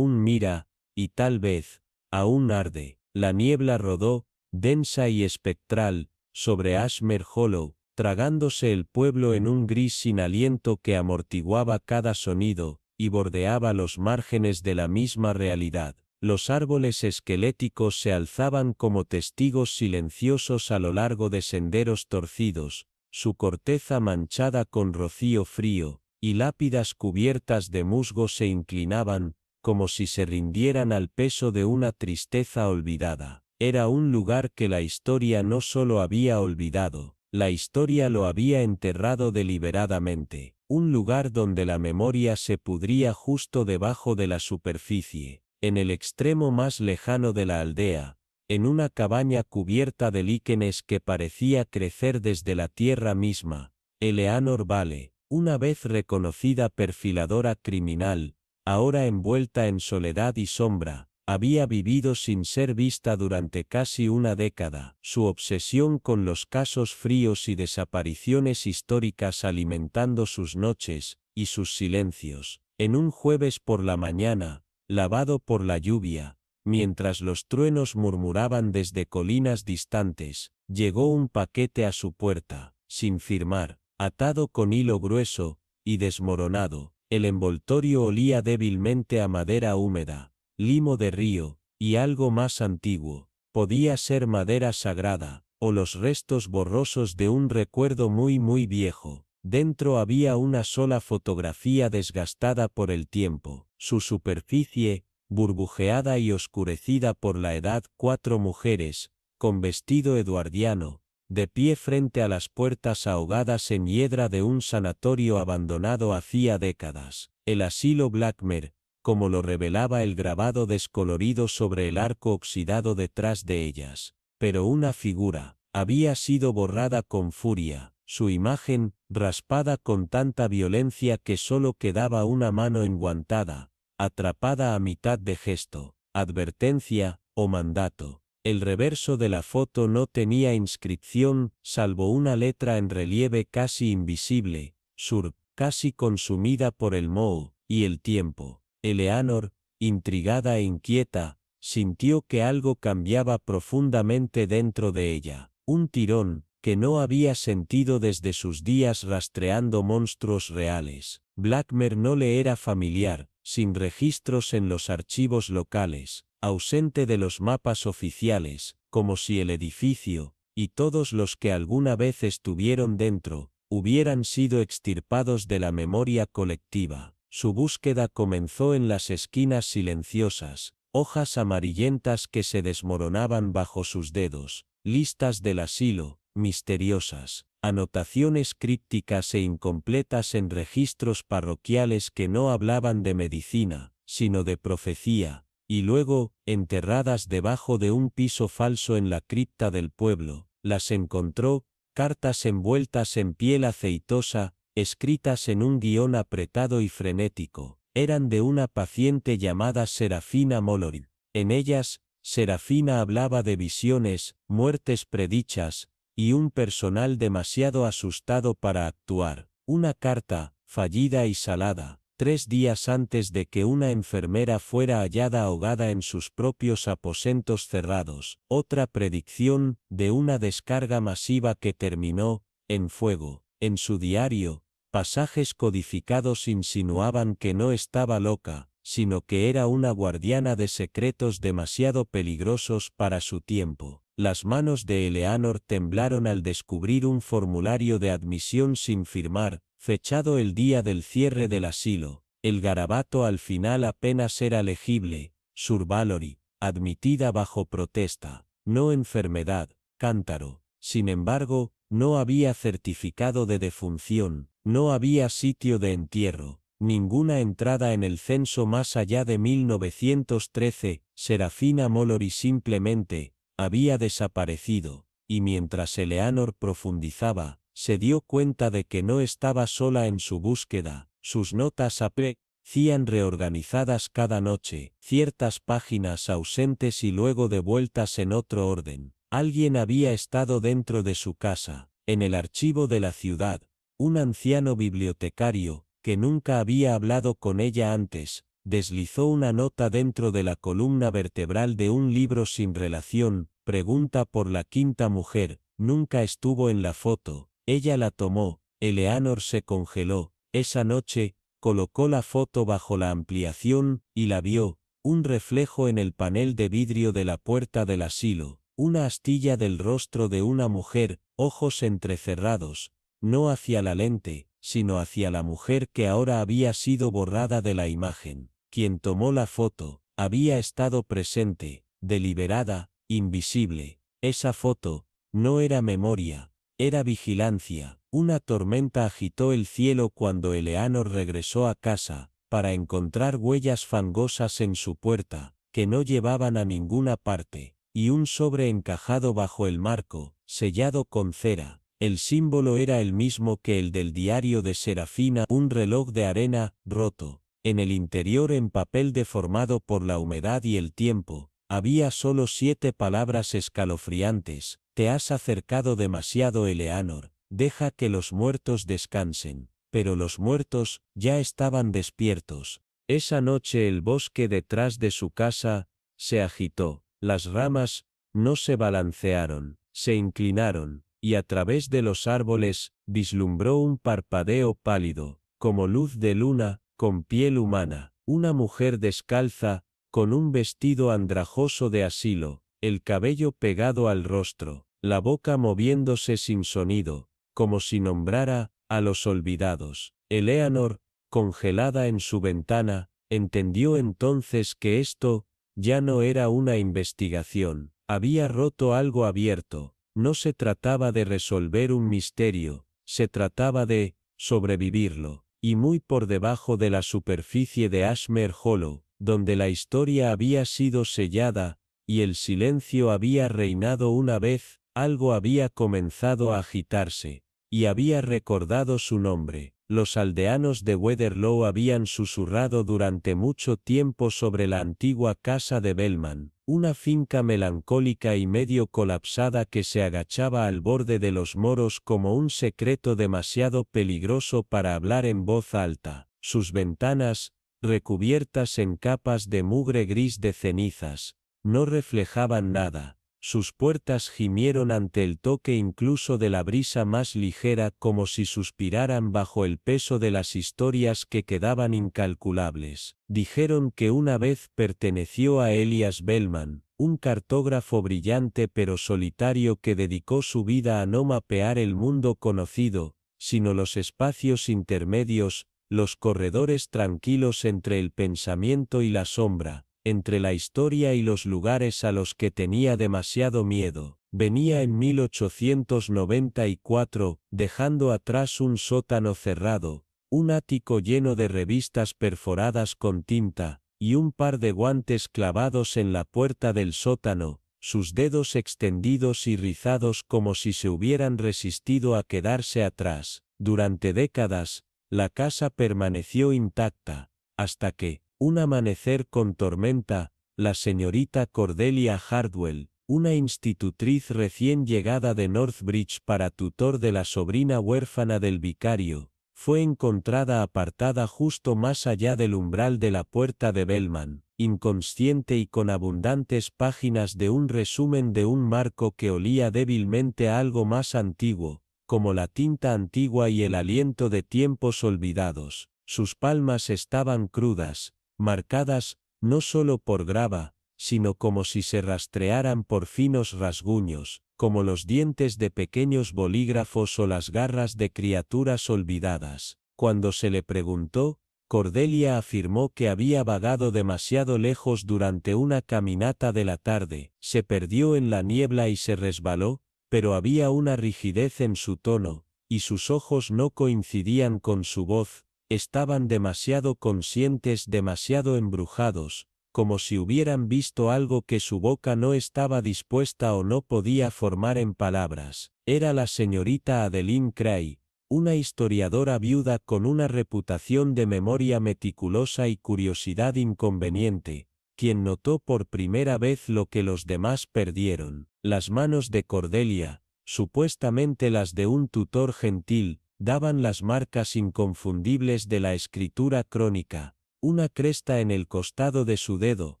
mira, y tal vez, aún arde. La niebla rodó, densa y espectral, sobre Ashmere Hollow, tragándose el pueblo en un gris sin aliento que amortiguaba cada sonido, y bordeaba los márgenes de la misma realidad. Los árboles esqueléticos se alzaban como testigos silenciosos a lo largo de senderos torcidos, su corteza manchada con rocío frío, y lápidas cubiertas de musgo se inclinaban, como si se rindieran al peso de una tristeza olvidada. Era un lugar que la historia no solo había olvidado, la historia lo había enterrado deliberadamente, un lugar donde la memoria se pudría justo debajo de la superficie, en el extremo más lejano de la aldea, en una cabaña cubierta de líquenes que parecía crecer desde la tierra misma. Eleanor Vale, una vez reconocida perfiladora criminal, ahora envuelta en soledad y sombra, había vivido sin ser vista durante casi una década. Su obsesión con los casos fríos y desapariciones históricas alimentando sus noches, y sus silencios. En un jueves por la mañana, lavado por la lluvia, mientras los truenos murmuraban desde colinas distantes, llegó un paquete a su puerta, sin firmar, atado con hilo grueso, y desmoronado. El envoltorio olía débilmente a madera húmeda, limo de río, y algo más antiguo. Podía ser madera sagrada, o los restos borrosos de un recuerdo muy viejo. Dentro había una sola fotografía desgastada por el tiempo, su superficie, burbujeada y oscurecida por la edad. 4 mujeres, con vestido eduardiano, de pie frente a las puertas ahogadas en hiedra de un sanatorio abandonado hacía décadas. El asilo Blackmer, como lo revelaba el grabado descolorido sobre el arco oxidado detrás de ellas. Pero una figura había sido borrada con furia, su imagen, raspada con tanta violencia que solo quedaba una mano enguantada, atrapada a mitad de gesto, advertencia o mandato. El reverso de la foto no tenía inscripción, salvo una letra en relieve casi invisible, Sur, casi consumida por el moho y el tiempo. Eleanor, intrigada e inquieta, sintió que algo cambiaba profundamente dentro de ella, un tirón que no había sentido desde sus días rastreando monstruos reales. Blackmer no le era familiar, sin registros en los archivos locales, ausente de los mapas oficiales, como si el edificio, y todos los que alguna vez estuvieron dentro, hubieran sido extirpados de la memoria colectiva. Su búsqueda comenzó en las esquinas silenciosas, hojas amarillentas que se desmoronaban bajo sus dedos, listas del asilo, misteriosas, anotaciones crípticas e incompletas en registros parroquiales que no hablaban de medicina, sino de profecía, y luego, enterradas debajo de un piso falso en la cripta del pueblo, las encontró, cartas envueltas en piel aceitosa, escritas en un guión apretado y frenético. Eran de una paciente llamada Serafina Molloy. En ellas, Serafina hablaba de visiones, muertes predichas, y un personal demasiado asustado para actuar. Una carta, fallida y salada, 3 días antes de que una enfermera fuera hallada ahogada en sus propios aposentos cerrados. Otra predicción, de una descarga masiva que terminó, en fuego. En su diario, pasajes codificados insinuaban que no estaba loca, sino que era una guardiana de secretos demasiado peligrosos para su tiempo. Las manos de Eleanor temblaron al descubrir un formulario de admisión sin firmar, fechado el día del cierre del asilo. El garabato al final apenas era legible, Sur Valory, admitida bajo protesta, no enfermedad, cántaro. Sin embargo, no había certificado de defunción, no había sitio de entierro, ninguna entrada en el censo más allá de 1913, Serafina Molloy simplemente había desaparecido, y mientras Eleanor profundizaba, se dio cuenta de que no estaba sola en su búsqueda. Sus notas aparecían reorganizadas cada noche, ciertas páginas ausentes y luego devueltas en otro orden. Alguien había estado dentro de su casa, en el archivo de la ciudad, un anciano bibliotecario, que nunca había hablado con ella antes, deslizó una nota dentro de la columna vertebral de un libro sin relación. Pregunta por la 5ª mujer, nunca estuvo en la foto. Ella la tomó. Eleanor se congeló. Esa noche, colocó la foto bajo la ampliación, y la vio, un reflejo en el panel de vidrio de la puerta del asilo, una astilla del rostro de una mujer, ojos entrecerrados, no hacia la lente, sino hacia la mujer que ahora había sido borrada de la imagen. Quien tomó la foto, había estado presente, deliberada, invisible. Esa foto, no era memoria, era vigilancia. Una tormenta agitó el cielo cuando Eleanor regresó a casa, para encontrar huellas fangosas en su puerta, que no llevaban a ninguna parte, y un sobre encajado bajo el marco, sellado con cera. El símbolo era el mismo que el del diario de Serafina, un reloj de arena, roto. En el interior, en papel deformado por la humedad y el tiempo, había solo 7 palabras escalofriantes. Te has acercado demasiado, Eleanor. Deja que los muertos descansen. pero los muertos ya estaban despiertos. Esa noche el bosque detrás de su casa se agitó, las ramas no se balancearon, se inclinaron, y a través de los árboles vislumbró un parpadeo pálido, como luz de luna, con piel humana, una mujer descalza, con un vestido andrajoso de asilo, el cabello pegado al rostro, la boca moviéndose sin sonido, como si nombrara a los olvidados. Eleanor, congelada en su ventana, entendió entonces que esto ya no era una investigación, había roto algo abierto, no se trataba de resolver un misterio, se trataba de sobrevivirlo, y muy por debajo de la superficie de Ashmere Hollow, donde la historia había sido sellada, y el silencio había reinado una vez, algo había comenzado a agitarse, y había recordado su nombre. Los aldeanos de Weatherlow habían susurrado durante mucho tiempo sobre la antigua casa de Bellman, una finca melancólica y medio colapsada que se agachaba al borde de los moros como un secreto demasiado peligroso para hablar en voz alta. Sus ventanas, recubiertas en capas de mugre gris de cenizas, no reflejaban nada. Sus puertas gimieron ante el toque incluso de la brisa más ligera, como si suspiraran bajo el peso de las historias que quedaban incalculables. Dijeron que una vez perteneció a Elias Bellman, un cartógrafo brillante pero solitario que dedicó su vida a no mapear el mundo conocido, sino los espacios intermedios, los corredores tranquilos entre el pensamiento y la sombra, entre la historia y los lugares a los que tenía demasiado miedo. Venía en 1894, dejando atrás un sótano cerrado, un ático lleno de revistas perforadas con tinta, y un par de guantes clavados en la puerta del sótano, sus dedos extendidos y rizados como si se hubieran resistido a quedarse atrás. Durante décadas, la casa permaneció intacta, hasta que, un amanecer con tormenta, la señorita Cordelia Hardwell, una institutriz recién llegada de Northbridge para tutor de la sobrina huérfana del vicario, fue encontrada apartada justo más allá del umbral de la puerta de Bellman, inconsciente y con abundantes páginas de un resumen de un marco que olía débilmente a algo más antiguo, como la tinta antigua y el aliento de tiempos olvidados. Sus palmas estaban crudas, marcadas, no solo por grava, sino como si se rastrearan por finos rasguños, como los dientes de pequeños bolígrafos o las garras de criaturas olvidadas. Cuando se le preguntó, Cordelia afirmó que había vagado demasiado lejos durante una caminata de la tarde, se perdió en la niebla y se resbaló, pero había una rigidez en su tono, y sus ojos no coincidían con su voz. Estaban demasiado conscientes, demasiado embrujados, como si hubieran visto algo que su boca no estaba dispuesta o no podía formar en palabras. Era la señorita Adeline Cray, una historiadora viuda con una reputación de memoria meticulosa y curiosidad inconveniente, quien notó por primera vez lo que los demás perdieron. Las manos de Cordelia, supuestamente las de un tutor gentil, daban las marcas inconfundibles de la escritura crónica, una cresta en el costado de su dedo,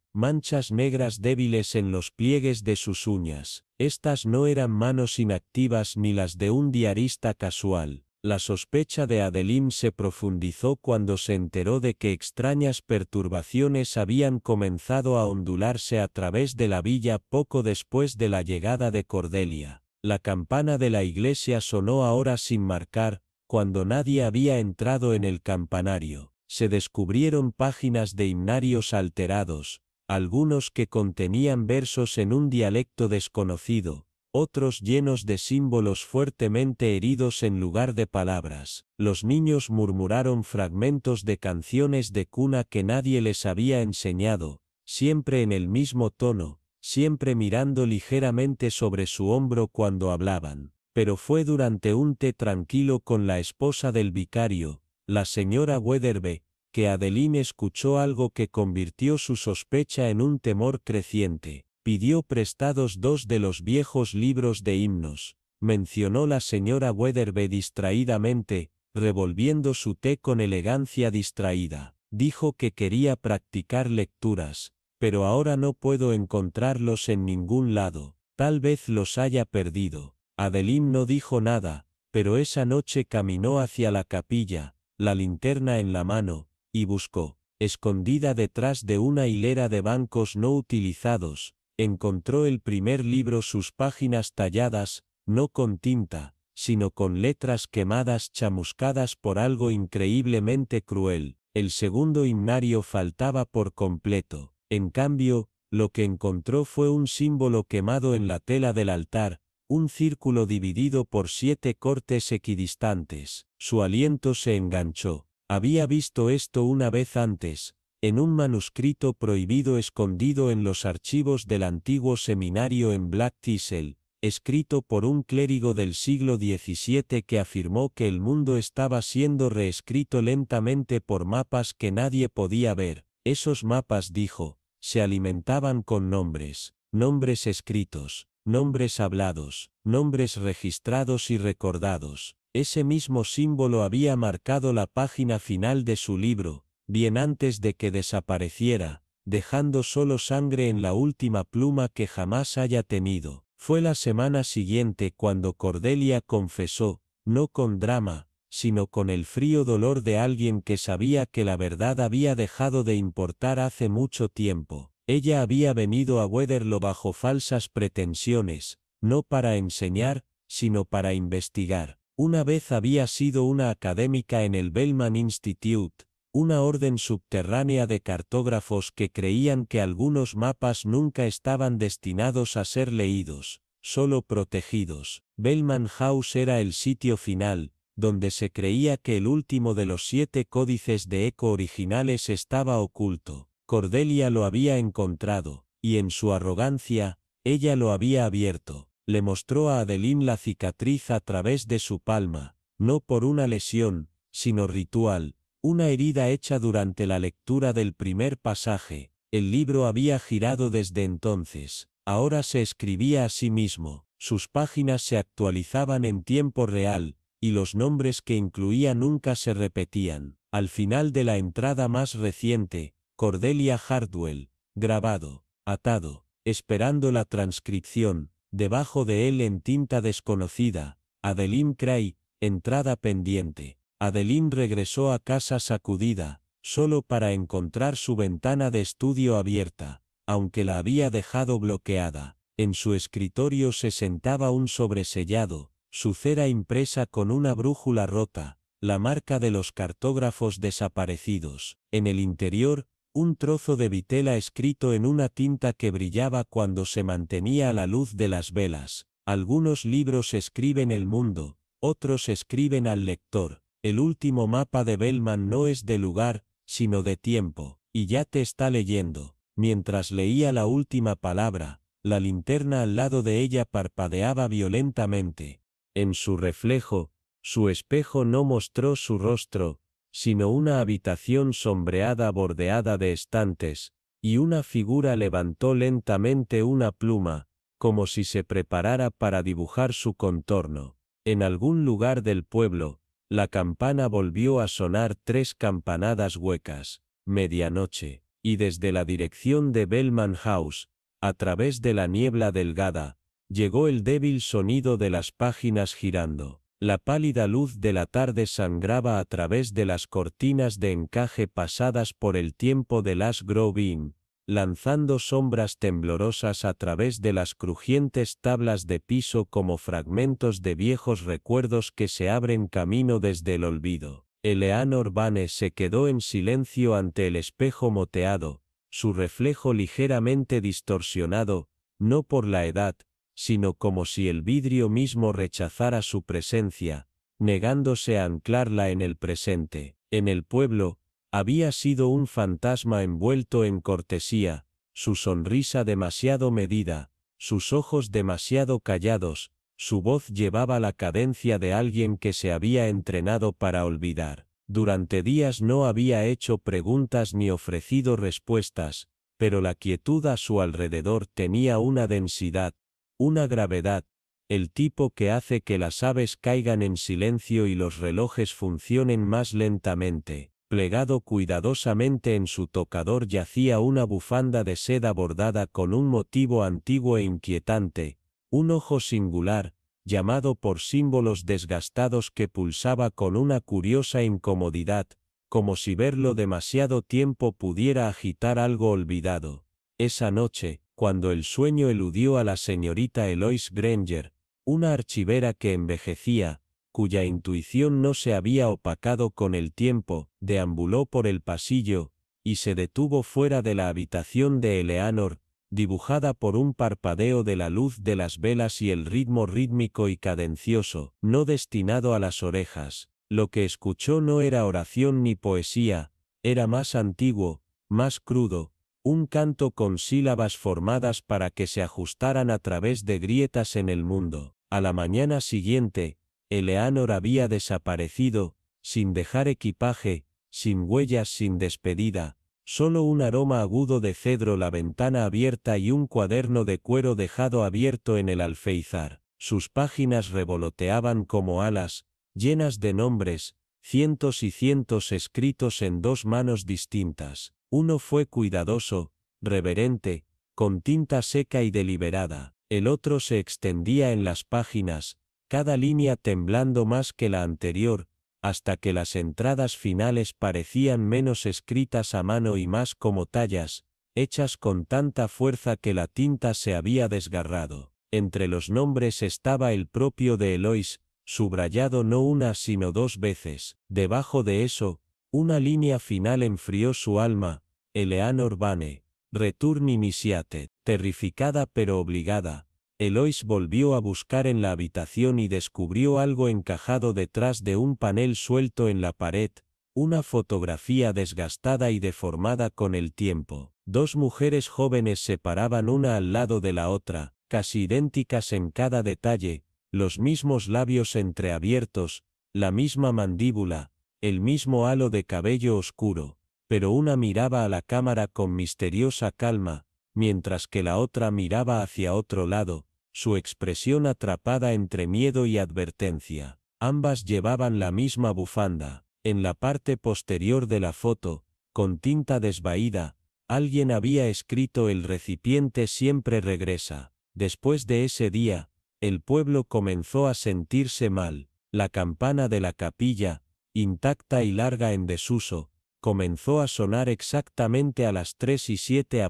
manchas negras débiles en los pliegues de sus uñas. Estas no eran manos inactivas ni las de un diarista casual. La sospecha de Adeline se profundizó cuando se enteró de que extrañas perturbaciones habían comenzado a ondularse a través de la villa poco después de la llegada de Cordelia. La campana de la iglesia sonó ahora sin marcar, cuando nadie había entrado en el campanario. Se descubrieron páginas de himnarios alterados, algunos que contenían versos en un dialecto desconocido, otros llenos de símbolos fuertemente heridos en lugar de palabras. Los niños murmuraron fragmentos de canciones de cuna que nadie les había enseñado, siempre en el mismo tono, siempre mirando ligeramente sobre su hombro cuando hablaban. Pero fue durante un té tranquilo con la esposa del vicario, la señora Weatherby, que Adeline escuchó algo que convirtió su sospecha en un temor creciente. Pidió prestados 2 de los viejos libros de himnos, mencionó la señora Weatherby distraídamente, revolviendo su té con elegancia distraída. Dijo que quería practicar lecturas, pero ahora no puedo encontrarlos en ningún lado. Tal vez los haya perdido. Adeline no dijo nada, pero esa noche caminó hacia la capilla, la linterna en la mano, y buscó. Escondida detrás de una hilera de bancos no utilizados, encontró el primer libro, sus páginas talladas, no con tinta, sino con letras quemadas chamuscadas por algo increíblemente cruel. El segundo himnario faltaba por completo. En cambio, lo que encontró fue un símbolo quemado en la tela del altar, un círculo dividido por 7 cortes equidistantes. Su aliento se enganchó. Había visto esto una vez antes, en un manuscrito prohibido escondido en los archivos del antiguo seminario en Black Thistle, escrito por un clérigo del siglo XVII que afirmó que el mundo estaba siendo reescrito lentamente por mapas que nadie podía ver. Esos mapas, dijo, se alimentaban con nombres, nombres escritos, nombres hablados, nombres registrados y recordados. Ese mismo símbolo había marcado la página final de su libro, bien antes de que desapareciera, dejando solo sangre en la última pluma que jamás haya tenido. Fue la semana siguiente cuando Cordelia confesó, no con drama, sino con el frío dolor de alguien que sabía que la verdad había dejado de importar hace mucho tiempo. Ella había venido a Wetherlo bajo falsas pretensiones, no para enseñar, sino para investigar. Una vez había sido una académica en el Bellman Institute, una orden subterránea de cartógrafos que creían que algunos mapas nunca estaban destinados a ser leídos, solo protegidos. Bellman House era el sitio final, donde se creía que el último de los 7 códices de eco originales estaba oculto. Cordelia lo había encontrado, y en su arrogancia, ella lo había abierto. Le mostró a Adeline la cicatriz a través de su palma, no por una lesión, sino ritual, una herida hecha durante la lectura del primer pasaje. El libro había girado desde entonces, ahora se escribía a sí mismo, sus páginas se actualizaban en tiempo real, y los nombres que incluía nunca se repetían. Al final de la entrada más reciente, Cordelia Hardwell, grabado, atado, esperando la transcripción. Debajo de él en tinta desconocida, Adeline Cray, entrada pendiente. Adeline regresó a casa sacudida, solo para encontrar su ventana de estudio abierta, aunque la había dejado bloqueada. En su escritorio se sentaba un sobresellado, su cera impresa con una brújula rota, la marca de los cartógrafos desaparecidos. En el interior, un trozo de vitela escrito en una tinta que brillaba cuando se mantenía a la luz de las velas. Algunos libros escriben el mundo, otros escriben al lector. El último mapa de Bellman no es de lugar, sino de tiempo, y ya te está leyendo. Mientras leía la última palabra, la linterna al lado de ella parpadeaba violentamente. En su reflejo, su espejo no mostró su rostro, sino una habitación sombreada bordeada de estantes, y una figura levantó lentamente una pluma, como si se preparara para dibujar su contorno. En algún lugar del pueblo, la campana volvió a sonar 3 campanadas huecas. Medianoche, y desde la dirección de Bellman House, a través de la niebla delgada, llegó el débil sonido de las páginas girando. La pálida luz de la tarde sangraba a través de las cortinas de encaje pasadas por el tiempo de Ash Grove Inn, lanzando sombras temblorosas a través de las crujientes tablas de piso como fragmentos de viejos recuerdos que se abren camino desde el olvido. Eleanor Vane se quedó en silencio ante el espejo moteado, su reflejo ligeramente distorsionado, no por la edad, sino como si el vidrio mismo rechazara su presencia, negándose a anclarla en el presente. En el pueblo, había sido un fantasma envuelto en cortesía, su sonrisa demasiado medida, sus ojos demasiado callados, su voz llevaba la cadencia de alguien que se había entrenado para olvidar. Durante días no había hecho preguntas ni ofrecido respuestas, pero la quietud a su alrededor tenía una densidad, una gravedad, el tipo que hace que las aves caigan en silencio y los relojes funcionen más lentamente. Plegado cuidadosamente en su tocador yacía una bufanda de seda bordada con un motivo antiguo e inquietante, un ojo singular, llamado por símbolos desgastados que pulsaba con una curiosa incomodidad, como si verlo demasiado tiempo pudiera agitar algo olvidado. Esa noche, cuando el sueño eludió a la señorita Eloise Granger, una archivera que envejecía, cuya intuición no se había opacado con el tiempo, deambuló por el pasillo, y se detuvo fuera de la habitación de Eleanor, dibujada por un parpadeo de la luz de las velas y el ritmo rítmico y cadencioso, no destinado a las orejas. Lo que escuchó no era oración ni poesía, era más antiguo, más crudo, un canto con sílabas formadas para que se ajustaran a través de grietas en el mundo. A la mañana siguiente, Eleanor había desaparecido, sin dejar equipaje, sin huellas, sin despedida, solo un aroma agudo de cedro, la ventana abierta y un cuaderno de cuero dejado abierto en el alféizar. Sus páginas revoloteaban como alas, llenas de nombres, cientos y cientos escritos en dos manos distintas. Uno fue cuidadoso, reverente, con tinta seca y deliberada. El otro se extendía en las páginas, cada línea temblando más que la anterior, hasta que las entradas finales parecían menos escritas a mano y más como tallas, hechas con tanta fuerza que la tinta se había desgarrado. Entre los nombres estaba el propio de Eloise, subrayado no una sino dos veces. Debajo de eso, una línea final enfrió su alma: Eleanor Vane, Return Initiated. Terrificada pero obligada, Eloise volvió a buscar en la habitación y descubrió algo encajado detrás de un panel suelto en la pared, una fotografía desgastada y deformada con el tiempo. Dos mujeres jóvenes se paraban una al lado de la otra, casi idénticas en cada detalle, los mismos labios entreabiertos, la misma mandíbula, el mismo halo de cabello oscuro, pero una miraba a la cámara con misteriosa calma, mientras que la otra miraba hacia otro lado, su expresión atrapada entre miedo y advertencia. Ambas llevaban la misma bufanda. En la parte posterior de la foto, con tinta desvaída, alguien había escrito: el recipiente siempre regresa. Después de ese día, el pueblo comenzó a sentirse mal. La campana de la capilla, intacta y larga en desuso, comenzó a sonar exactamente a las 3:07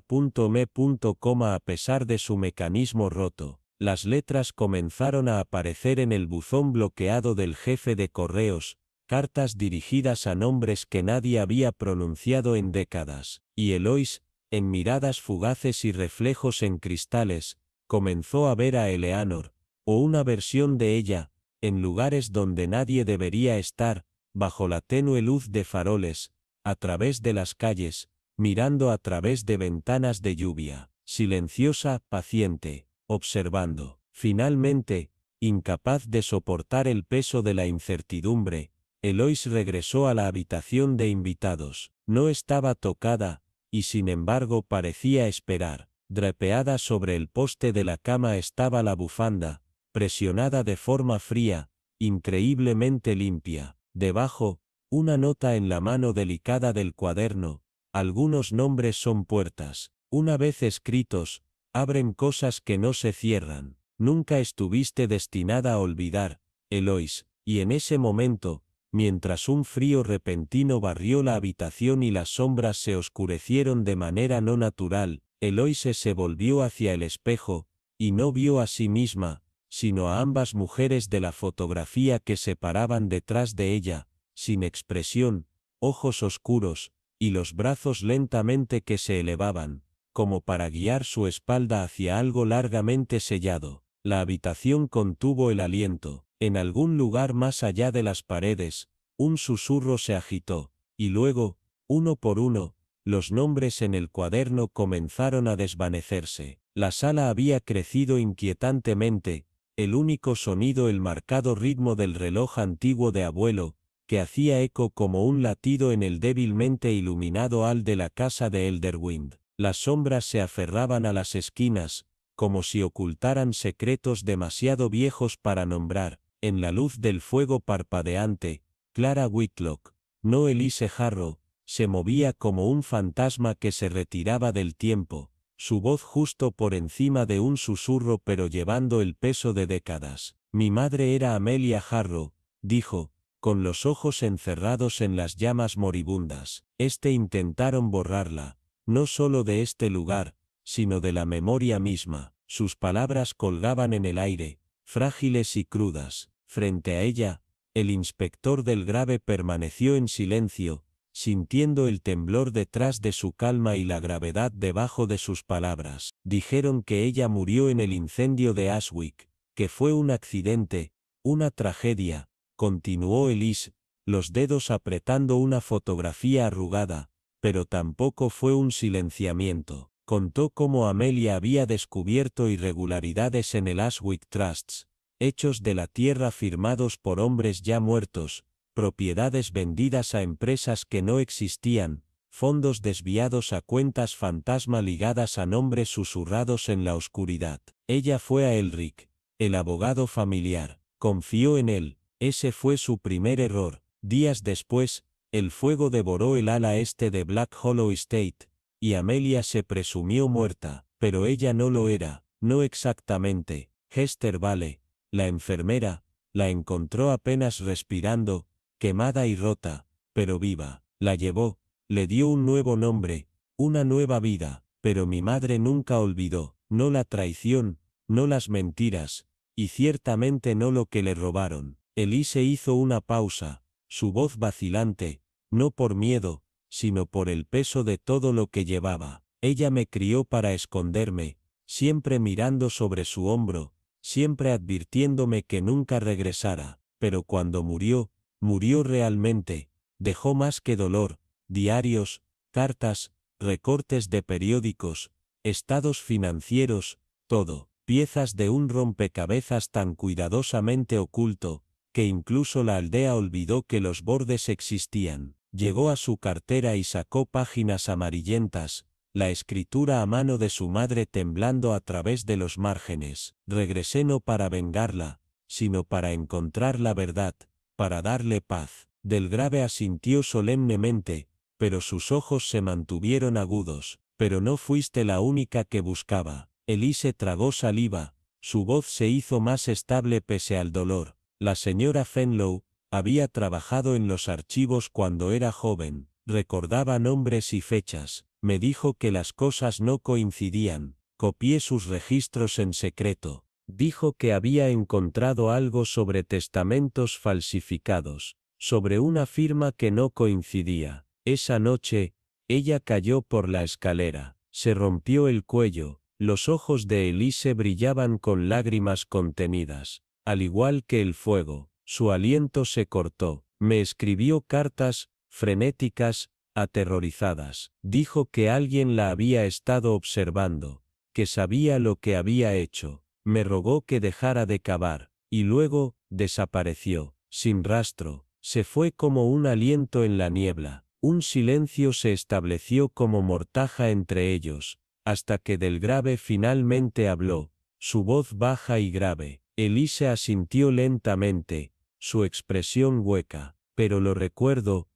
a pesar de su mecanismo roto. Las letras comenzaron a aparecer en el buzón bloqueado del jefe de correos, cartas dirigidas a nombres que nadie había pronunciado en décadas, y Eloise, en miradas fugaces y reflejos en cristales, comenzó a ver a Eleanor, o una versión de ella, en lugares donde nadie debería estar, bajo la tenue luz de faroles, a través de las calles, mirando a través de ventanas de lluvia, silenciosa, paciente, observando. Finalmente, incapaz de soportar el peso de la incertidumbre, Eloise regresó a la habitación de invitados. No estaba tocada, y sin embargo parecía esperar. Drapeada sobre el poste de la cama estaba la bufanda, presionada de forma fría, increíblemente limpia. Debajo, una nota en la mano delicada del cuaderno: algunos nombres son puertas. Una vez escritos, abren cosas que no se cierran. Nunca estuviste destinada a olvidar, Eloise. Y en ese momento, mientras un frío repentino barrió la habitación y las sombras se oscurecieron de manera no natural, Eloise se volvió hacia el espejo, y no vio a sí misma, sino a ambas mujeres de la fotografía que se paraban detrás de ella, sin expresión, ojos oscuros, y los brazos lentamente que se elevaban, como para guiar su espalda hacia algo largamente sellado. La habitación contuvo el aliento. En algún lugar más allá de las paredes, un susurro se agitó, y luego, uno por uno, los nombres en el cuaderno comenzaron a desvanecerse. La sala había crecido inquietantemente, el único sonido el marcado ritmo del reloj antiguo de abuelo, que hacía eco como un latido en el débilmente iluminado hall de la casa de Elderwind. Las sombras se aferraban a las esquinas, como si ocultaran secretos demasiado viejos para nombrar. En la luz del fuego parpadeante, Clara Whitlock, no Elise Harrow, se movía como un fantasma que se retiraba del tiempo, su voz justo por encima de un susurro pero llevando el peso de décadas. Mi madre era Amelia Harrow, dijo, con los ojos encerrados en las llamas moribundas. Intentaron borrarla, no solo de este lugar, sino de la memoria misma. Sus palabras colgaban en el aire, frágiles y crudas. Frente a ella, el inspector del grave permaneció en silencio, sintiendo el temblor detrás de su calma y la gravedad debajo de sus palabras. Dijeron que ella murió en el incendio de Ashwick, que fue un accidente, una tragedia, continuó Elise, los dedos apretando una fotografía arrugada, pero tampoco fue un silenciamiento. Contó cómo Amelia había descubierto irregularidades en el Ashwick Trusts, hechos de la tierra firmados por hombres ya muertos, propiedades vendidas a empresas que no existían, fondos desviados a cuentas fantasma ligadas a nombres susurrados en la oscuridad. Ella fue a Elric, el abogado familiar, confió en él, ese fue su primer error. Días después, el fuego devoró el ala este de Black Hollow Estate, y Amelia se presumió muerta, pero ella no lo era, no exactamente. Hester Vale, la enfermera, la encontró apenas respirando, quemada y rota, pero viva. La llevó, le dio un nuevo nombre, una nueva vida, pero mi madre nunca olvidó, no la traición, no las mentiras, y ciertamente no lo que le robaron. Elise hizo una pausa, su voz vacilante, no por miedo, sino por el peso de todo lo que llevaba. Ella me crió para esconderme, siempre mirando sobre su hombro, siempre advirtiéndome que nunca regresara, pero cuando murió, murió realmente, dejó más que dolor, diarios, cartas, recortes de periódicos, estados financieros, todo, piezas de un rompecabezas tan cuidadosamente oculto, que incluso la aldea olvidó que los bordes existían. Llegó a su cartera y sacó páginas amarillentas, la escritura a mano de su madre temblando a través de los márgenes. Regresé no para vengarla, sino para encontrar la verdad, para darle paz. Del Grave asintió solemnemente, pero sus ojos se mantuvieron agudos. Pero no fuiste la única que buscaba. Elise tragó saliva, su voz se hizo más estable pese al dolor. La señora Fenlow había trabajado en los archivos cuando era joven, recordaba nombres y fechas, me dijo que las cosas no coincidían, copié sus registros en secreto. Dijo que había encontrado algo sobre testamentos falsificados, sobre una firma que no coincidía. Esa noche, ella cayó por la escalera, se rompió el cuello, los ojos de Elise brillaban con lágrimas contenidas, al igual que el fuego. Su aliento se cortó. Me escribió cartas, frenéticas, aterrorizadas. Dijo que alguien la había estado observando, que sabía lo que había hecho. Me rogó que dejara de cavar, y luego, desapareció, sin rastro. Se fue como un aliento en la niebla. Un silencio se estableció como mortaja entre ellos, hasta que Del Grave finalmente habló, su voz baja y grave. Elise asintió lentamente, su expresión hueca. Pero lo recuerdo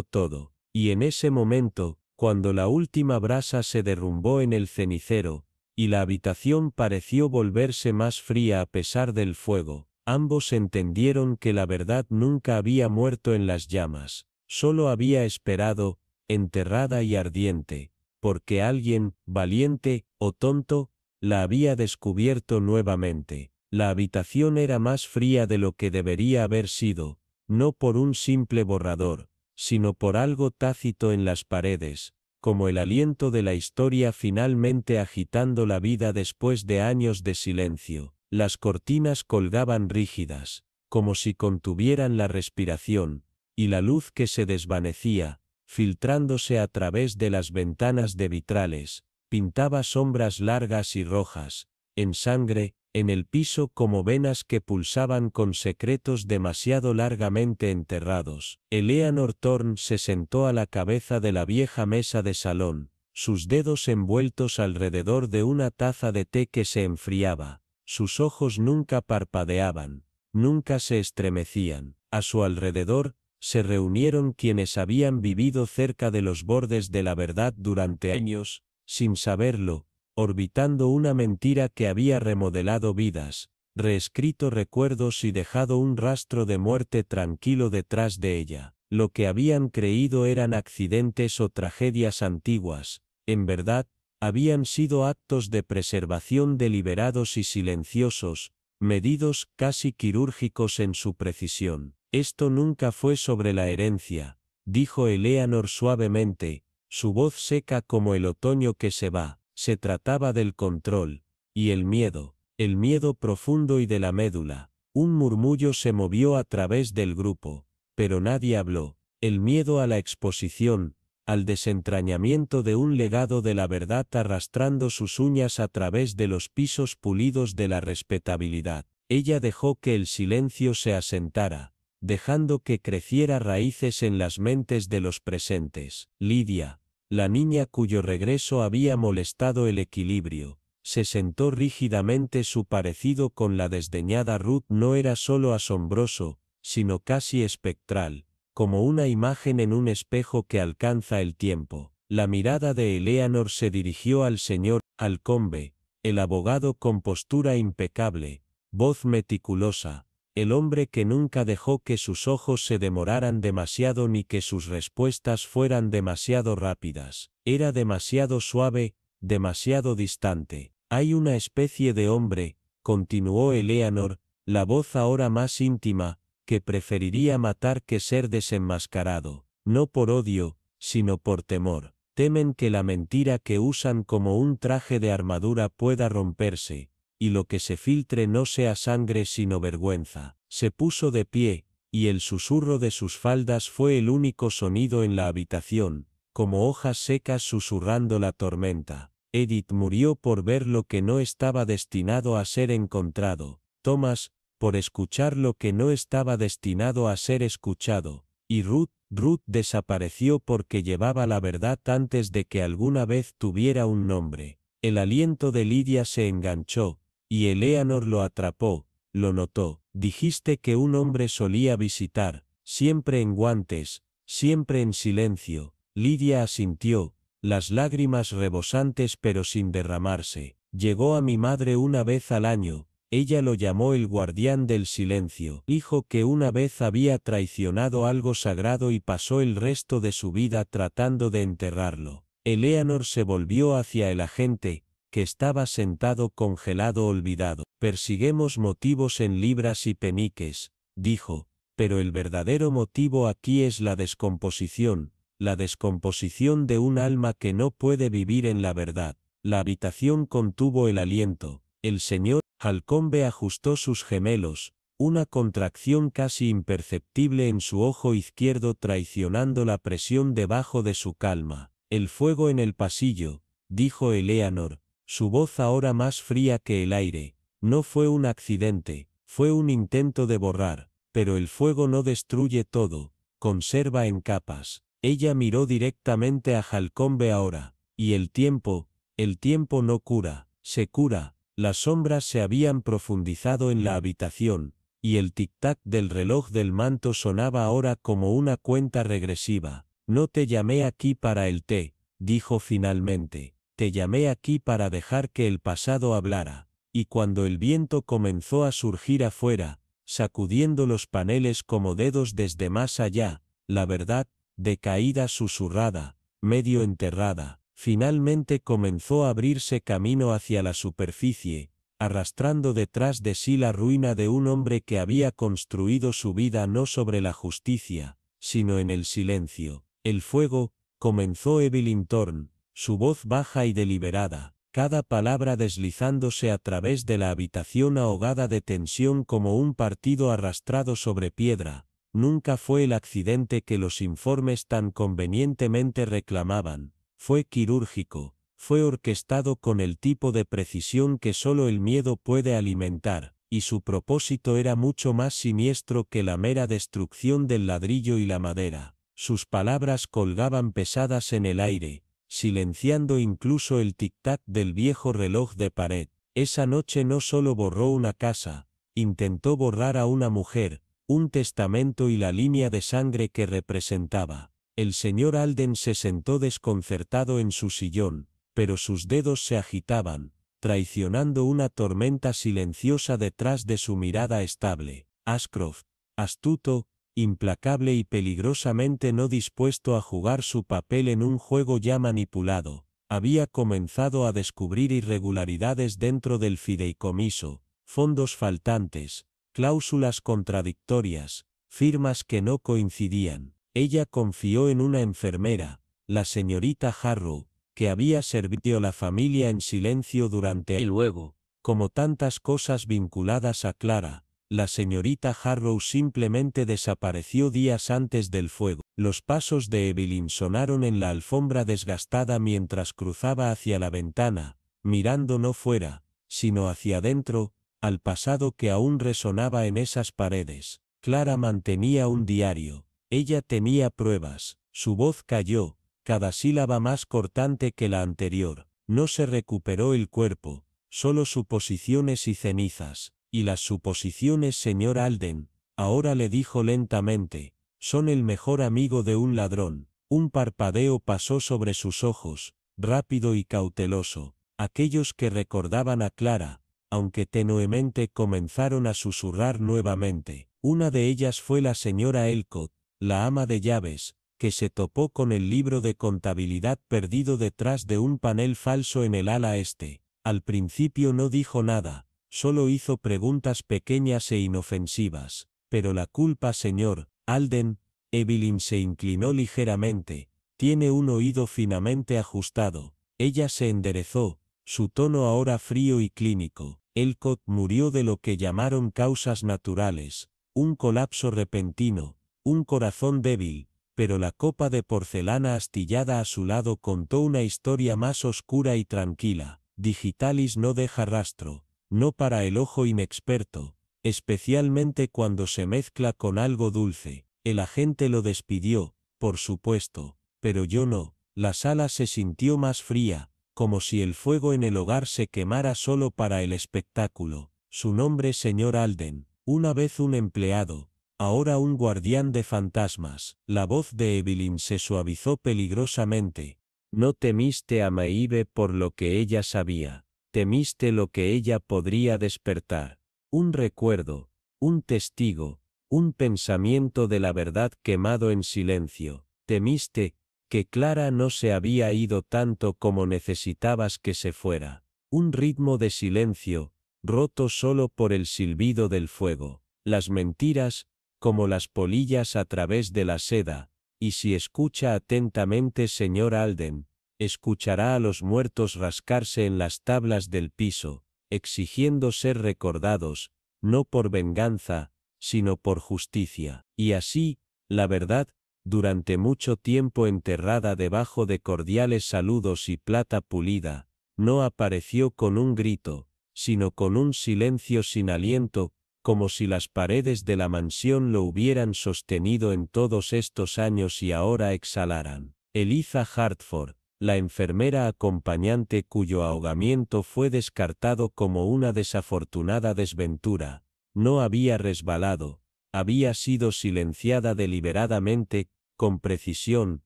todo. Y en ese momento, cuando la última brasa se derrumbó en el cenicero, y la habitación pareció volverse más fría a pesar del fuego, ambos entendieron que la verdad nunca había muerto en las llamas, solo había esperado, enterrada y ardiente, porque alguien, valiente o tonto, la había descubierto nuevamente. La habitación era más fría de lo que debería haber sido, no por un simple borrador, sino por algo tácito en las paredes, como el aliento de la historia finalmente agitando la vida después de años de silencio. Las cortinas colgaban rígidas, como si contuvieran la respiración, y la luz que se desvanecía, filtrándose a través de las ventanas de vitrales, pintaba sombras largas y rojas, en sangre, en el piso como venas que pulsaban con secretos demasiado largamente enterrados. Eleanor Thorne se sentó a la cabeza de la vieja mesa de salón, sus dedos envueltos alrededor de una taza de té que se enfriaba. Sus ojos nunca parpadeaban, nunca se estremecían. A su alrededor, se reunieron quienes habían vivido cerca de los bordes de la verdad durante años, sin saberlo, orbitando una mentira que había remodelado vidas, reescrito recuerdos y dejado un rastro de muerte tranquilo detrás de ella. Lo que habían creído eran accidentes o tragedias antiguas, en verdad, habían sido actos de preservación deliberados y silenciosos, medidos, casi quirúrgicos en su precisión. Esto nunca fue sobre la herencia, dijo Eleanor suavemente, su voz seca como el otoño que se va. Se trataba del control, y el miedo profundo y de la médula. Un murmullo se movió a través del grupo, pero nadie habló. El miedo a la exposición, al desentrañamiento de un legado de la verdad arrastrando sus uñas a través de los pisos pulidos de la respetabilidad. Ella dejó que el silencio se asentara, dejando que creciera raíces en las mentes de los presentes. Lidia, la niña cuyo regreso había molestado el equilibrio, se sentó rígidamente. Su parecido con la desdeñada Ruth no era solo asombroso, sino casi espectral, como una imagen en un espejo que alcanza el tiempo. La mirada de Eleanor se dirigió al señor Halcombe, el abogado con postura impecable, voz meticulosa, el hombre que nunca dejó que sus ojos se demoraran demasiado ni que sus respuestas fueran demasiado rápidas. Era demasiado suave, demasiado distante. Hay una especie de hombre, continuó Eleanor, la voz ahora más íntima, que preferiría matar que ser desenmascarado, no por odio, sino por temor. Temen que la mentira que usan como un traje de armadura pueda romperse, y lo que se filtre no sea sangre sino vergüenza. Se puso de pie, y el susurro de sus faldas fue el único sonido en la habitación, como hojas secas susurrando la tormenta. Edith murió por ver lo que no estaba destinado a ser encontrado. Thomas, por escuchar lo que no estaba destinado a ser escuchado. Y Ruth desapareció porque llevaba la verdad antes de que alguna vez tuviera un nombre. El aliento de Lidia se enganchó, y Eleanor lo atrapó, lo notó. Dijiste que un hombre solía visitar, siempre en guantes, siempre en silencio. Lidia asintió, las lágrimas rebosantes pero sin derramarse. Llegó a mi madre una vez al año, ella lo llamó el guardián del silencio. Dijo que una vez había traicionado algo sagrado y pasó el resto de su vida tratando de enterrarlo. Eleanor se volvió hacia el agente, que estaba sentado congelado olvidado. Persiguemos motivos en libras y peniques, dijo, pero el verdadero motivo aquí es la descomposición de un alma que no puede vivir en la verdad. La habitación contuvo el aliento. El señor Halcombe ajustó sus gemelos, una contracción casi imperceptible en su ojo izquierdo traicionando la presión debajo de su calma. El fuego en el pasillo, dijo Eleanor, su voz ahora más fría que el aire, no fue un accidente, fue un intento de borrar, pero el fuego no destruye todo, conserva en capas. Ella miró directamente a Halcombe ahora, y el tiempo no cura, se cura. Las sombras se habían profundizado en la habitación, y el tic-tac del reloj del manto sonaba ahora como una cuenta regresiva. No te llamé aquí para el té, dijo finalmente, te llamé aquí para dejar que el pasado hablara. Y cuando el viento comenzó a surgir afuera, sacudiendo los paneles como dedos desde más allá, la verdad, decaída susurrada, medio enterrada, finalmente comenzó a abrirse camino hacia la superficie, arrastrando detrás de sí la ruina de un hombre que había construido su vida no sobre la justicia, sino en el silencio. El fuego, comenzó Evelyn Thorne, su voz baja y deliberada, cada palabra deslizándose a través de la habitación ahogada de tensión como un partido arrastrado sobre piedra. Nunca fue el accidente que los informes tan convenientemente reclamaban. Fue quirúrgico, fue orquestado con el tipo de precisión que solo el miedo puede alimentar, y su propósito era mucho más siniestro que la mera destrucción del ladrillo y la madera. Sus palabras colgaban pesadas en el aire, silenciando incluso el tic-tac del viejo reloj de pared. Esa noche no solo borró una casa, intentó borrar a una mujer, un testamento y la línea de sangre que representaba. El señor Alden se sentó desconcertado en su sillón, pero sus dedos se agitaban, traicionando una tormenta silenciosa detrás de su mirada estable. Ashcroft, astuto, implacable y peligrosamente no dispuesto a jugar su papel en un juego ya manipulado, había comenzado a descubrir irregularidades dentro del fideicomiso, fondos faltantes, cláusulas contradictorias, firmas que no coincidían. Ella confió en una enfermera, la señorita Harrow, que había servido a la familia en silencio durante y luego, como tantas cosas vinculadas a Clara, la señorita Harrow simplemente desapareció días antes del fuego. Los pasos de Evelyn sonaron en la alfombra desgastada mientras cruzaba hacia la ventana, mirando no fuera, sino hacia adentro, al pasado que aún resonaba en esas paredes. Clara mantenía un diario. Ella tenía pruebas. Su voz cayó, cada sílaba más cortante que la anterior. No se recuperó el cuerpo, solo suposiciones y cenizas. Y las suposiciones, señor Alden, ahora le dijo lentamente, son el mejor amigo de un ladrón. Un parpadeo pasó sobre sus ojos, rápido y cauteloso. Aquellos que recordaban a Clara, aunque tenuemente, comenzaron a susurrar nuevamente. Una de ellas fue la señora Elcott, la ama de llaves, que se topó con el libro de contabilidad perdido detrás de un panel falso en el ala este. Al principio no dijo nada, solo hizo preguntas pequeñas e inofensivas. Pero la culpa, señor Alden, Evelyn se inclinó ligeramente, tiene un oído finamente ajustado. Ella se enderezó, su tono ahora frío y clínico. Elcott murió de lo que llamaron causas naturales, un colapso repentino, un corazón débil, pero la copa de porcelana astillada a su lado contó una historia más oscura y tranquila. Digitalis no deja rastro, no para el ojo inexperto, especialmente cuando se mezcla con algo dulce. El agente lo despidió, por supuesto, pero yo no. La sala se sintió más fría, como si el fuego en el hogar se quemara solo para el espectáculo. Su nombre, señor Alden, una vez un empleado, ahora un guardián de fantasmas. La voz de Evelyn se suavizó peligrosamente. No temiste a Maeve por lo que ella sabía, temiste lo que ella podría despertar. Un recuerdo, un testigo, un pensamiento de la verdad quemado en silencio. Temiste que Clara no se había ido tanto como necesitabas que se fuera. Un ritmo de silencio, roto solo por el silbido del fuego. Las mentiras, como las polillas a través de la seda, y si escucha atentamente, señor Alden, escuchará a los muertos rascarse en las tablas del piso, exigiendo ser recordados, no por venganza, sino por justicia. Y así, la verdad, durante mucho tiempo enterrada debajo de cordiales saludos y plata pulida, no apareció con un grito, sino con un silencio sin aliento, como si las paredes de la mansión lo hubieran sostenido en todos estos años y ahora exhalaran. Eliza Hartford, la enfermera acompañante cuyo ahogamiento fue descartado como una desafortunada desventura, no había resbalado, había sido silenciada deliberadamente, con precisión,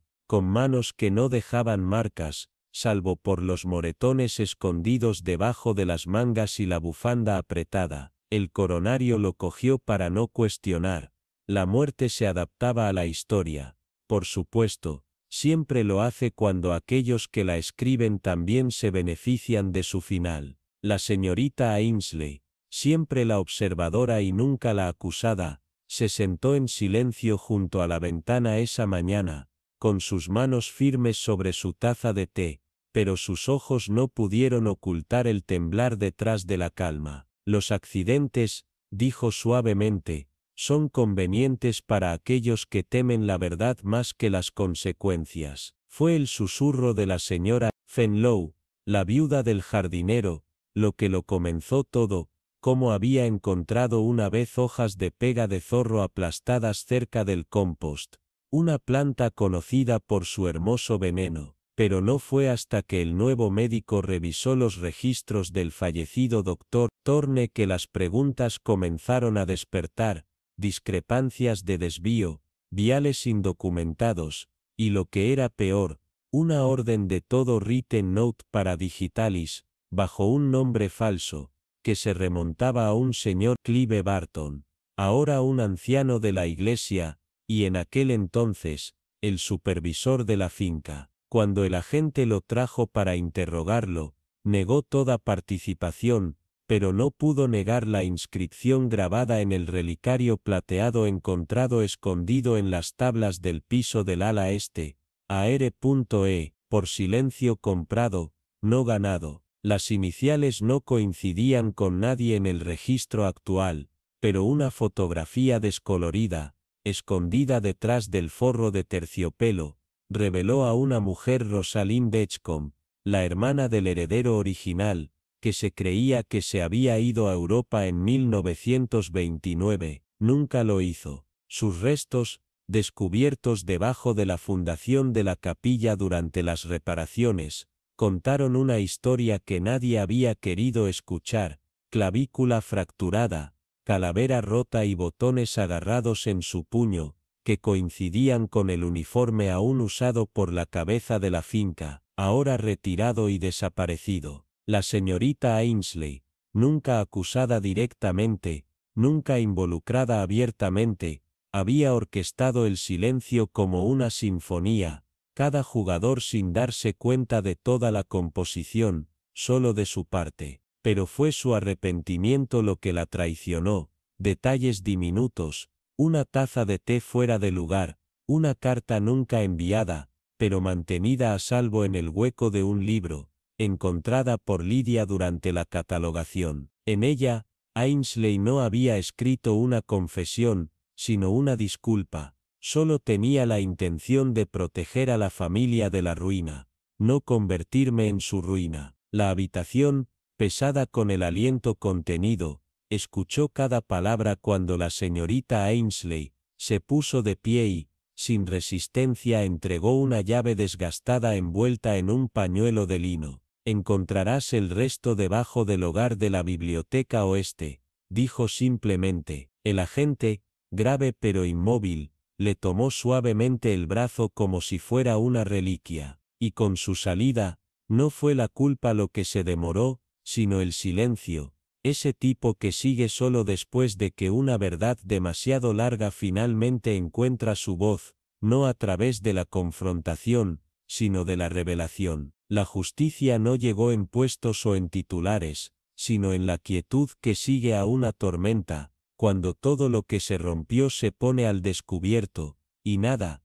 con manos que no dejaban marcas, salvo por los moretones escondidos debajo de las mangas y la bufanda apretada. El coronario lo cogió para no cuestionar. La muerte se adaptaba a la historia. Por supuesto, siempre lo hace cuando aquellos que la escriben también se benefician de su final. La señorita Ainsley, siempre la observadora y nunca la acusada, se sentó en silencio junto a la ventana esa mañana, con sus manos firmes sobre su taza de té, pero sus ojos no pudieron ocultar el temblar detrás de la calma. Los accidentes, dijo suavemente, son convenientes para aquellos que temen la verdad más que las consecuencias. Fue el susurro de la señora Fenlow, la viuda del jardinero, lo que lo comenzó todo, como había encontrado una vez hojas de pega de zorro aplastadas cerca del compost, una planta conocida por su hermoso veneno. pero no fue hasta que el nuevo médico revisó los registros del fallecido doctor Thorne que las preguntas comenzaron a despertar, discrepancias de desvío, viales indocumentados, y lo que era peor, una orden de todo written note para Digitalis, bajo un nombre falso, que se remontaba a un señor Clive Barton, ahora un anciano de la iglesia, y en aquel entonces, el supervisor de la finca. Cuando el agente lo trajo para interrogarlo, negó toda participación, pero no pudo negar la inscripción grabada en el relicario plateado encontrado escondido en las tablas del piso del ala este, AR.E, por silencio comprado, no ganado. Las iniciales no coincidían con nadie en el registro actual, pero una fotografía descolorida, escondida detrás del forro de terciopelo, reveló a una mujer Rosalind Edgecombe, la hermana del heredero original, que se creía que se había ido a Europa en 1929, nunca lo hizo. Sus restos, descubiertos debajo de la fundación de la capilla durante las reparaciones, contaron una historia que nadie había querido escuchar: clavícula fracturada, calavera rota y botones agarrados en su puño, que coincidían con el uniforme aún usado por la cabeza de la finca, ahora retirado y desaparecido. La señorita Ainsley, nunca acusada directamente, nunca involucrada abiertamente, había orquestado el silencio como una sinfonía, cada jugador sin darse cuenta de toda la composición, solo de su parte. Pero fue su arrepentimiento lo que la traicionó, detalles diminutos, una taza de té fuera de lugar, una carta nunca enviada, pero mantenida a salvo en el hueco de un libro, encontrada por Lydia durante la catalogación. En ella, Ainsley no había escrito una confesión, sino una disculpa. Solo tenía la intención de proteger a la familia de la ruina, no convertirme en su ruina. La habitación, pesada con el aliento contenido, escuchó cada palabra cuando la señorita Ainsley se puso de pie y, sin resistencia, entregó una llave desgastada envuelta en un pañuelo de lino. Encontrarás el resto debajo del hogar de la biblioteca oeste, dijo simplemente. El agente, grave pero inmóvil, le tomó suavemente el brazo como si fuera una reliquia, y con su salida, no fue la culpa lo que se demoró, sino el silencio, ese tipo que sigue solo después de que una verdad demasiado larga finalmente encuentra su voz, no a través de la confrontación, sino de la revelación. La justicia no llegó en puestos o en titulares, sino en la quietud que sigue a una tormenta, cuando todo lo que se rompió se pone al descubierto, y nada,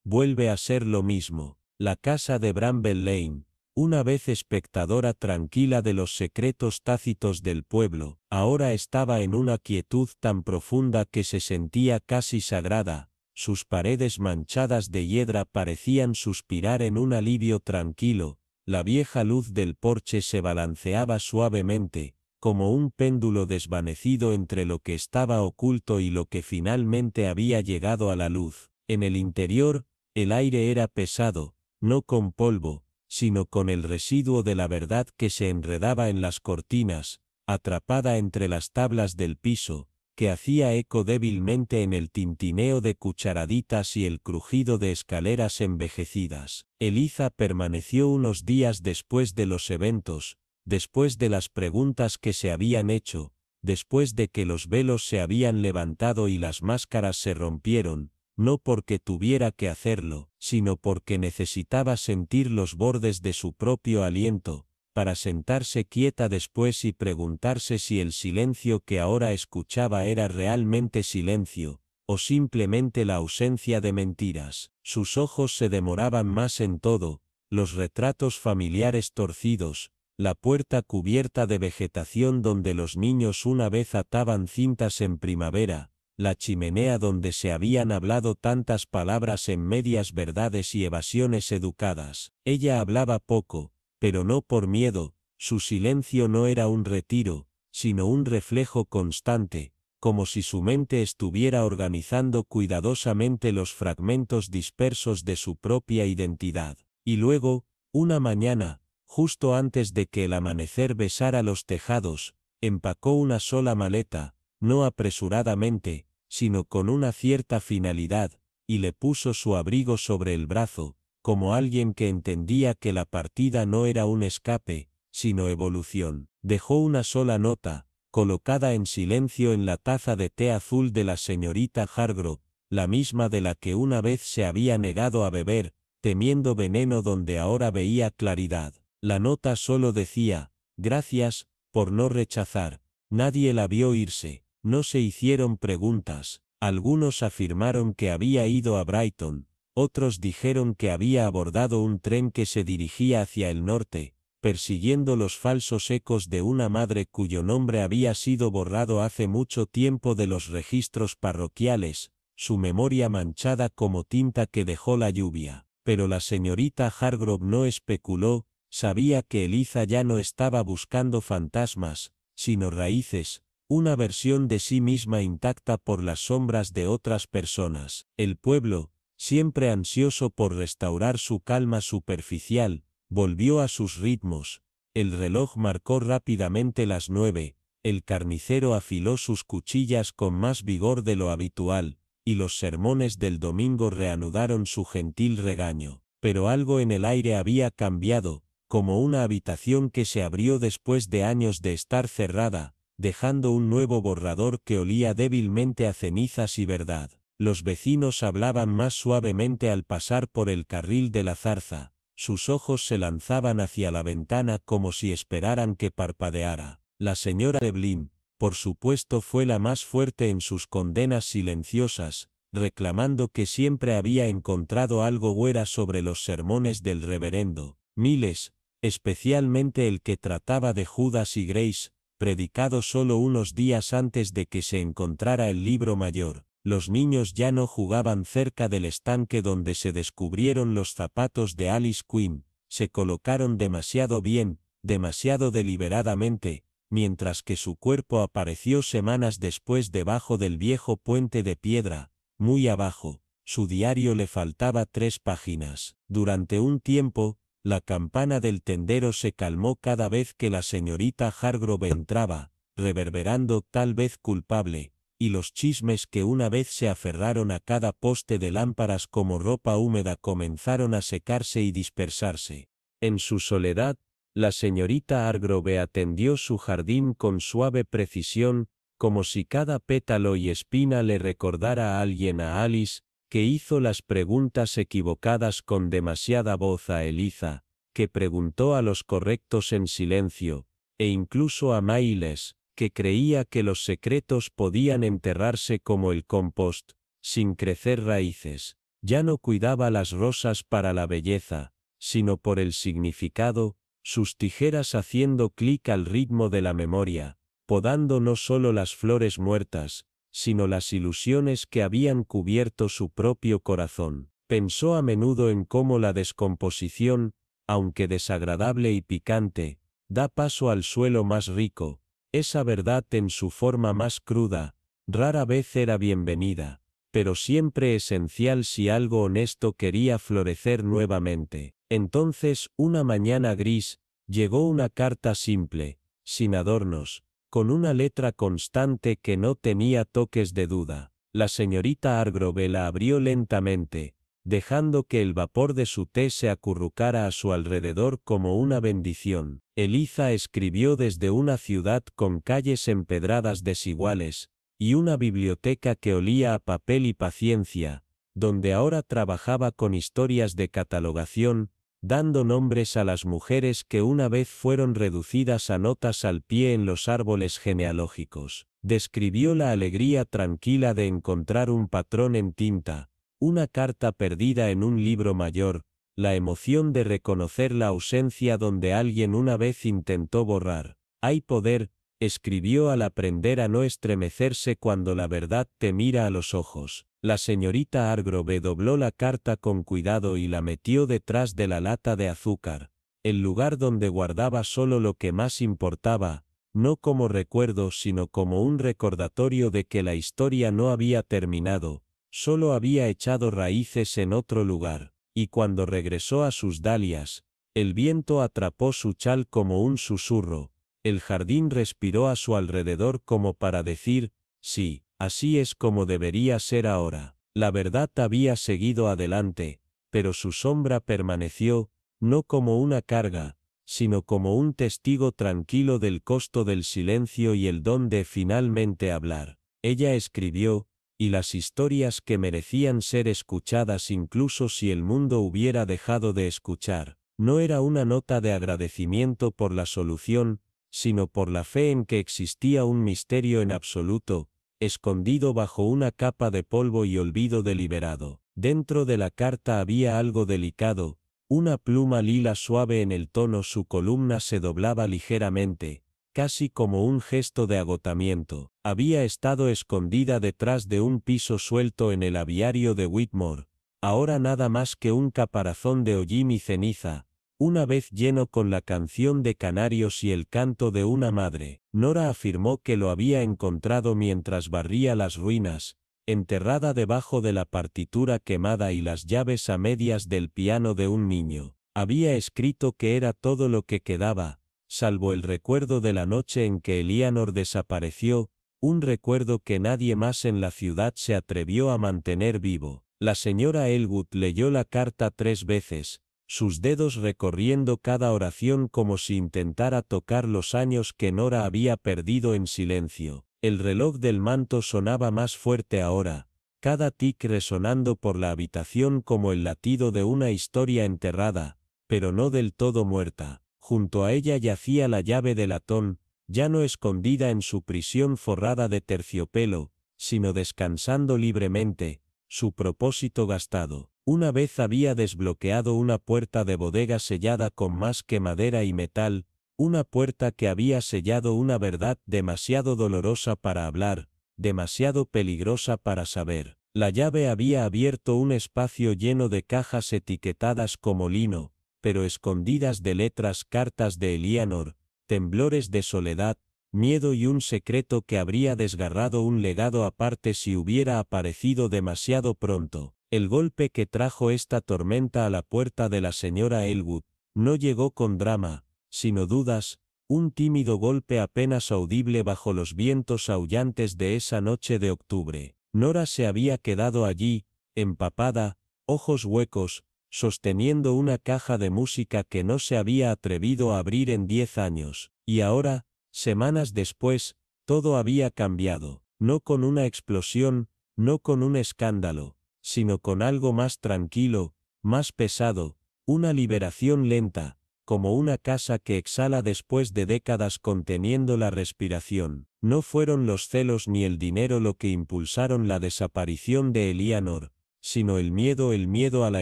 vuelve a ser lo mismo. La casa de Bramble Lane, una vez espectadora tranquila de los secretos tácitos del pueblo, ahora estaba en una quietud tan profunda que se sentía casi sagrada. Sus paredes manchadas de hiedra parecían suspirar en un alivio tranquilo, la vieja luz del porche se balanceaba suavemente, como un péndulo desvanecido entre lo que estaba oculto y lo que finalmente había llegado a la luz. En el interior, el aire era pesado, no con polvo, sino con el residuo de la verdad que se enredaba en las cortinas, atrapada entre las tablas del piso, que hacía eco débilmente en el tintineo de cucharaditas y el crujido de escaleras envejecidas. Eliza permaneció unos días después de los eventos, después de las preguntas que se habían hecho, después de que los velos se habían levantado y las máscaras se rompieron, no porque tuviera que hacerlo, sino porque necesitaba sentir los bordes de su propio aliento, para sentarse quieta después y preguntarse si el silencio que ahora escuchaba era realmente silencio, o simplemente la ausencia de mentiras. Sus ojos se demoraban más en todo, los retratos familiares torcidos, la puerta cubierta de vegetación donde los niños una vez ataban cintas en primavera, la chimenea donde se habían hablado tantas palabras en medias verdades y evasiones educadas. Ella hablaba poco, pero no por miedo, su silencio no era un retiro, sino un reflejo constante, como si su mente estuviera organizando cuidadosamente los fragmentos dispersos de su propia identidad. Y luego, una mañana, justo antes de que el amanecer besara los tejados, empacó una sola maleta, no apresuradamente, sino con una cierta finalidad, y le puso su abrigo sobre el brazo, como alguien que entendía que la partida no era un escape, sino evolución. Dejó una sola nota, colocada en silencio en la taza de té azul de la señorita Hargrove, la misma de la que una vez se había negado a beber, temiendo veneno donde ahora veía claridad. La nota solo decía: gracias, por no rechazar. Nadie la vio irse, no se hicieron preguntas. Algunos afirmaron que había ido a Brighton, otros dijeron que había abordado un tren que se dirigía hacia el norte, persiguiendo los falsos ecos de una madre cuyo nombre había sido borrado hace mucho tiempo de los registros parroquiales, su memoria manchada como tinta que dejó la lluvia. Pero la señorita Hargrove no especuló, sabía que Eliza ya no estaba buscando fantasmas, sino raíces, una versión de sí misma intacta por las sombras de otras personas. El pueblo, siempre ansioso por restaurar su calma superficial, volvió a sus ritmos. El reloj marcó rápidamente las 9, el carnicero afiló sus cuchillas con más vigor de lo habitual, y los sermones del domingo reanudaron su gentil regaño. Pero algo en el aire había cambiado, como una habitación que se abrió después de años de estar cerrada, dejando un nuevo borrador que olía débilmente a cenizas y verdad. Los vecinos hablaban más suavemente al pasar por el carril de la zarza, sus ojos se lanzaban hacia la ventana como si esperaran que parpadeara. La señora Evelyn, por supuesto, fue la más fuerte en sus condenas silenciosas, reclamando que siempre había encontrado algo fuera sobre los sermones del reverendo Miles, especialmente el que trataba de Judas y Grace, predicado solo unos días antes de que se encontrara el libro mayor. Los niños ya no jugaban cerca del estanque donde se descubrieron los zapatos de Alice Quinn, se colocaron demasiado bien, demasiado deliberadamente, mientras que su cuerpo apareció semanas después debajo del viejo puente de piedra, muy abajo. Su diario le faltaba 3 páginas. Durante un tiempo, la campana del tendero se calmó cada vez que la señorita Hargrove entraba, reverberando tal vez culpable, y los chismes que una vez se aferraron a cada poste de lámparas como ropa húmeda comenzaron a secarse y dispersarse. En su soledad, la señorita Hargrove atendió su jardín con suave precisión, como si cada pétalo y espina le recordara a alguien, a Alice, que hizo las preguntas equivocadas con demasiada voz, a Eliza, que preguntó a los correctos en silencio, e incluso a Miles, que creía que los secretos podían enterrarse como el compost, sin crecer raíces. Ya no cuidaba las rosas para la belleza, sino por el significado, sus tijeras haciendo clic al ritmo de la memoria, podando no solo las flores muertas, sino las ilusiones que habían cubierto su propio corazón. Pensó a menudo en cómo la descomposición, aunque desagradable y picante, da paso al suelo más rico. Esa verdad en su forma más cruda, rara vez era bienvenida, pero siempre esencial si algo honesto quería florecer nuevamente. Entonces, una mañana gris, llegó una carta simple, sin adornos, con una letra constante que no tenía toques de duda. La señorita Hargrove la abrió lentamente, dejando que el vapor de su té se acurrucara a su alrededor como una bendición. Eliza escribió desde una ciudad con calles empedradas desiguales, y una biblioteca que olía a papel y paciencia, donde ahora trabajaba con historias de catalogación, dando nombres a las mujeres que una vez fueron reducidas a notas al pie en los árboles genealógicos. Describió la alegría tranquila de encontrar un patrón en tinta, una carta perdida en un libro mayor, la emoción de reconocer la ausencia donde alguien una vez intentó borrar. Hay poder, escribió al aprender a no estremecerse cuando la verdad te mira a los ojos. La señorita Hargrove dobló la carta con cuidado y la metió detrás de la lata de azúcar, el lugar donde guardaba solo lo que más importaba, no como recuerdo sino como un recordatorio de que la historia no había terminado, solo había echado raíces en otro lugar. y cuando regresó a sus dalias, el viento atrapó su chal como un susurro, el jardín respiró a su alrededor como para decir, sí, así es como debería ser ahora. La verdad había seguido adelante, pero su sombra permaneció, no como una carga, sino como un testigo tranquilo del costo del silencio y el don de finalmente hablar. Ella escribió, y las historias que merecían ser escuchadas incluso si el mundo hubiera dejado de escuchar. No era una nota de agradecimiento por la solución, sino por la fe en que existía un misterio en absoluto, escondido bajo una capa de polvo y olvido deliberado. Dentro de la carta había algo delicado, una pluma lila suave en el tono, su columna se doblaba ligeramente, casi como un gesto de agotamiento. Había estado escondida detrás de un piso suelto en el aviario de Whitmore, ahora nada más que un caparazón de hollín y ceniza, una vez lleno con la canción de canarios y el canto de una madre. Nora afirmó que lo había encontrado mientras barría las ruinas, enterrada debajo de la partitura quemada y las llaves a medias del piano de un niño. Había escrito que era todo lo que quedaba, salvo el recuerdo de la noche en que Eleanor desapareció, un recuerdo que nadie más en la ciudad se atrevió a mantener vivo. La señora Elwood leyó la carta 3 veces, sus dedos recorriendo cada oración como si intentara tocar los años que Nora había perdido en silencio. El reloj del manto sonaba más fuerte ahora, cada tic resonando por la habitación como el latido de una historia enterrada, pero no del todo muerta. Junto a ella yacía la llave de latón, ya no escondida en su prisión forrada de terciopelo, sino descansando libremente, su propósito gastado. Una vez había desbloqueado una puerta de bodega sellada con más que madera y metal, una puerta que había sellado una verdad demasiado dolorosa para hablar, demasiado peligrosa para saber. La llave había abierto un espacio lleno de cajas etiquetadas como lino, pero escondidas de letras, cartas de Eleanor, temblores de soledad, miedo y un secreto que habría desgarrado un legado aparte si hubiera aparecido demasiado pronto. El golpe que trajo esta tormenta a la puerta de la señora Elwood no llegó con drama, sino dudas, un tímido golpe apenas audible bajo los vientos aullantes de esa noche de octubre. Nora se había quedado allí, empapada, ojos huecos, sosteniendo una caja de música que no se había atrevido a abrir en 10 años, y ahora, semanas después, todo había cambiado, no con una explosión, no con un escándalo, sino con algo más tranquilo, más pesado, una liberación lenta, como una casa que exhala después de décadas conteniendo la respiración. No fueron los celos ni el dinero lo que impulsaron la desaparición de Eleanor, sino el miedo a la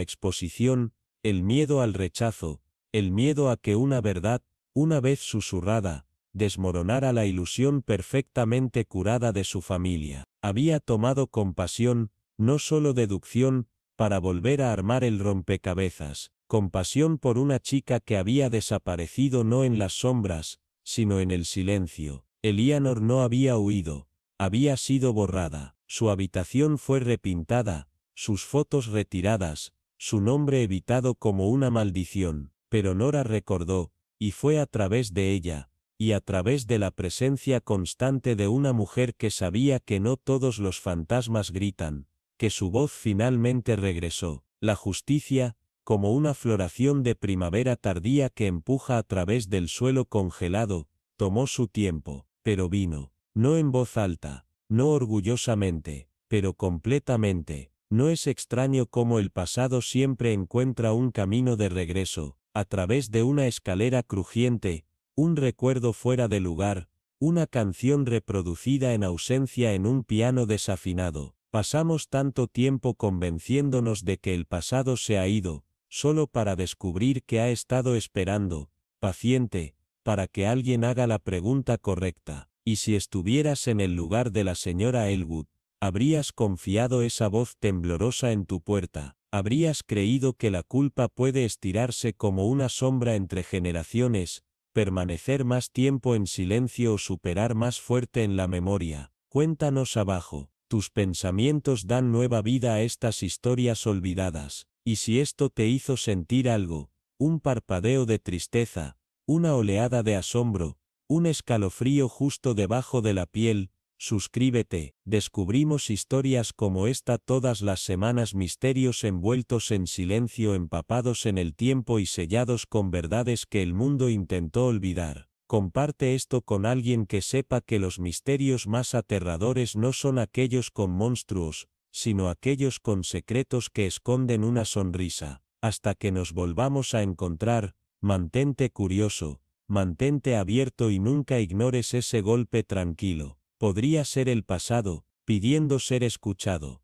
exposición, el miedo al rechazo, el miedo a que una verdad, una vez susurrada, desmoronara la ilusión perfectamente curada de su familia. Había tomado compasión, no solo deducción, para volver a armar el rompecabezas, compasión por una chica que había desaparecido no en las sombras, sino en el silencio. Eleanor no había huido, había sido borrada, su habitación fue repintada, sus fotos retiradas, su nombre evitado como una maldición, pero Nora recordó, y fue a través de ella, y a través de la presencia constante de una mujer que sabía que no todos los fantasmas gritan, que su voz finalmente regresó. La justicia, como una floración de primavera tardía que empuja a través del suelo congelado, tomó su tiempo, pero vino, no en voz alta, no orgullosamente, pero completamente. No es extraño cómo el pasado siempre encuentra un camino de regreso, a través de una escalera crujiente, un recuerdo fuera de lugar, una canción reproducida en ausencia en un piano desafinado. Pasamos tanto tiempo convenciéndonos de que el pasado se ha ido, solo para descubrir que ha estado esperando, paciente, para que alguien haga la pregunta correcta. Y si estuvieras en el lugar de la señora Elwood, habrías confiado esa voz temblorosa en tu puerta, habrías creído que la culpa puede estirarse como una sombra entre generaciones, permanecer más tiempo en silencio o superar más fuerte en la memoria. Cuéntanos abajo. Tus pensamientos dan nueva vida a estas historias olvidadas. Y si esto te hizo sentir algo, un parpadeo de tristeza, una oleada de asombro, un escalofrío justo debajo de la piel, suscríbete. Descubrimos historias como esta todas las semanas, misterios envueltos en silencio, empapados en el tiempo y sellados con verdades que el mundo intentó olvidar. Comparte esto con alguien que sepa que los misterios más aterradores no son aquellos con monstruos, sino aquellos con secretos que esconden una sonrisa. Hasta que nos volvamos a encontrar, mantente curioso, mantente abierto y nunca ignores ese golpe tranquilo. Podría ser el pasado, pidiendo ser escuchado.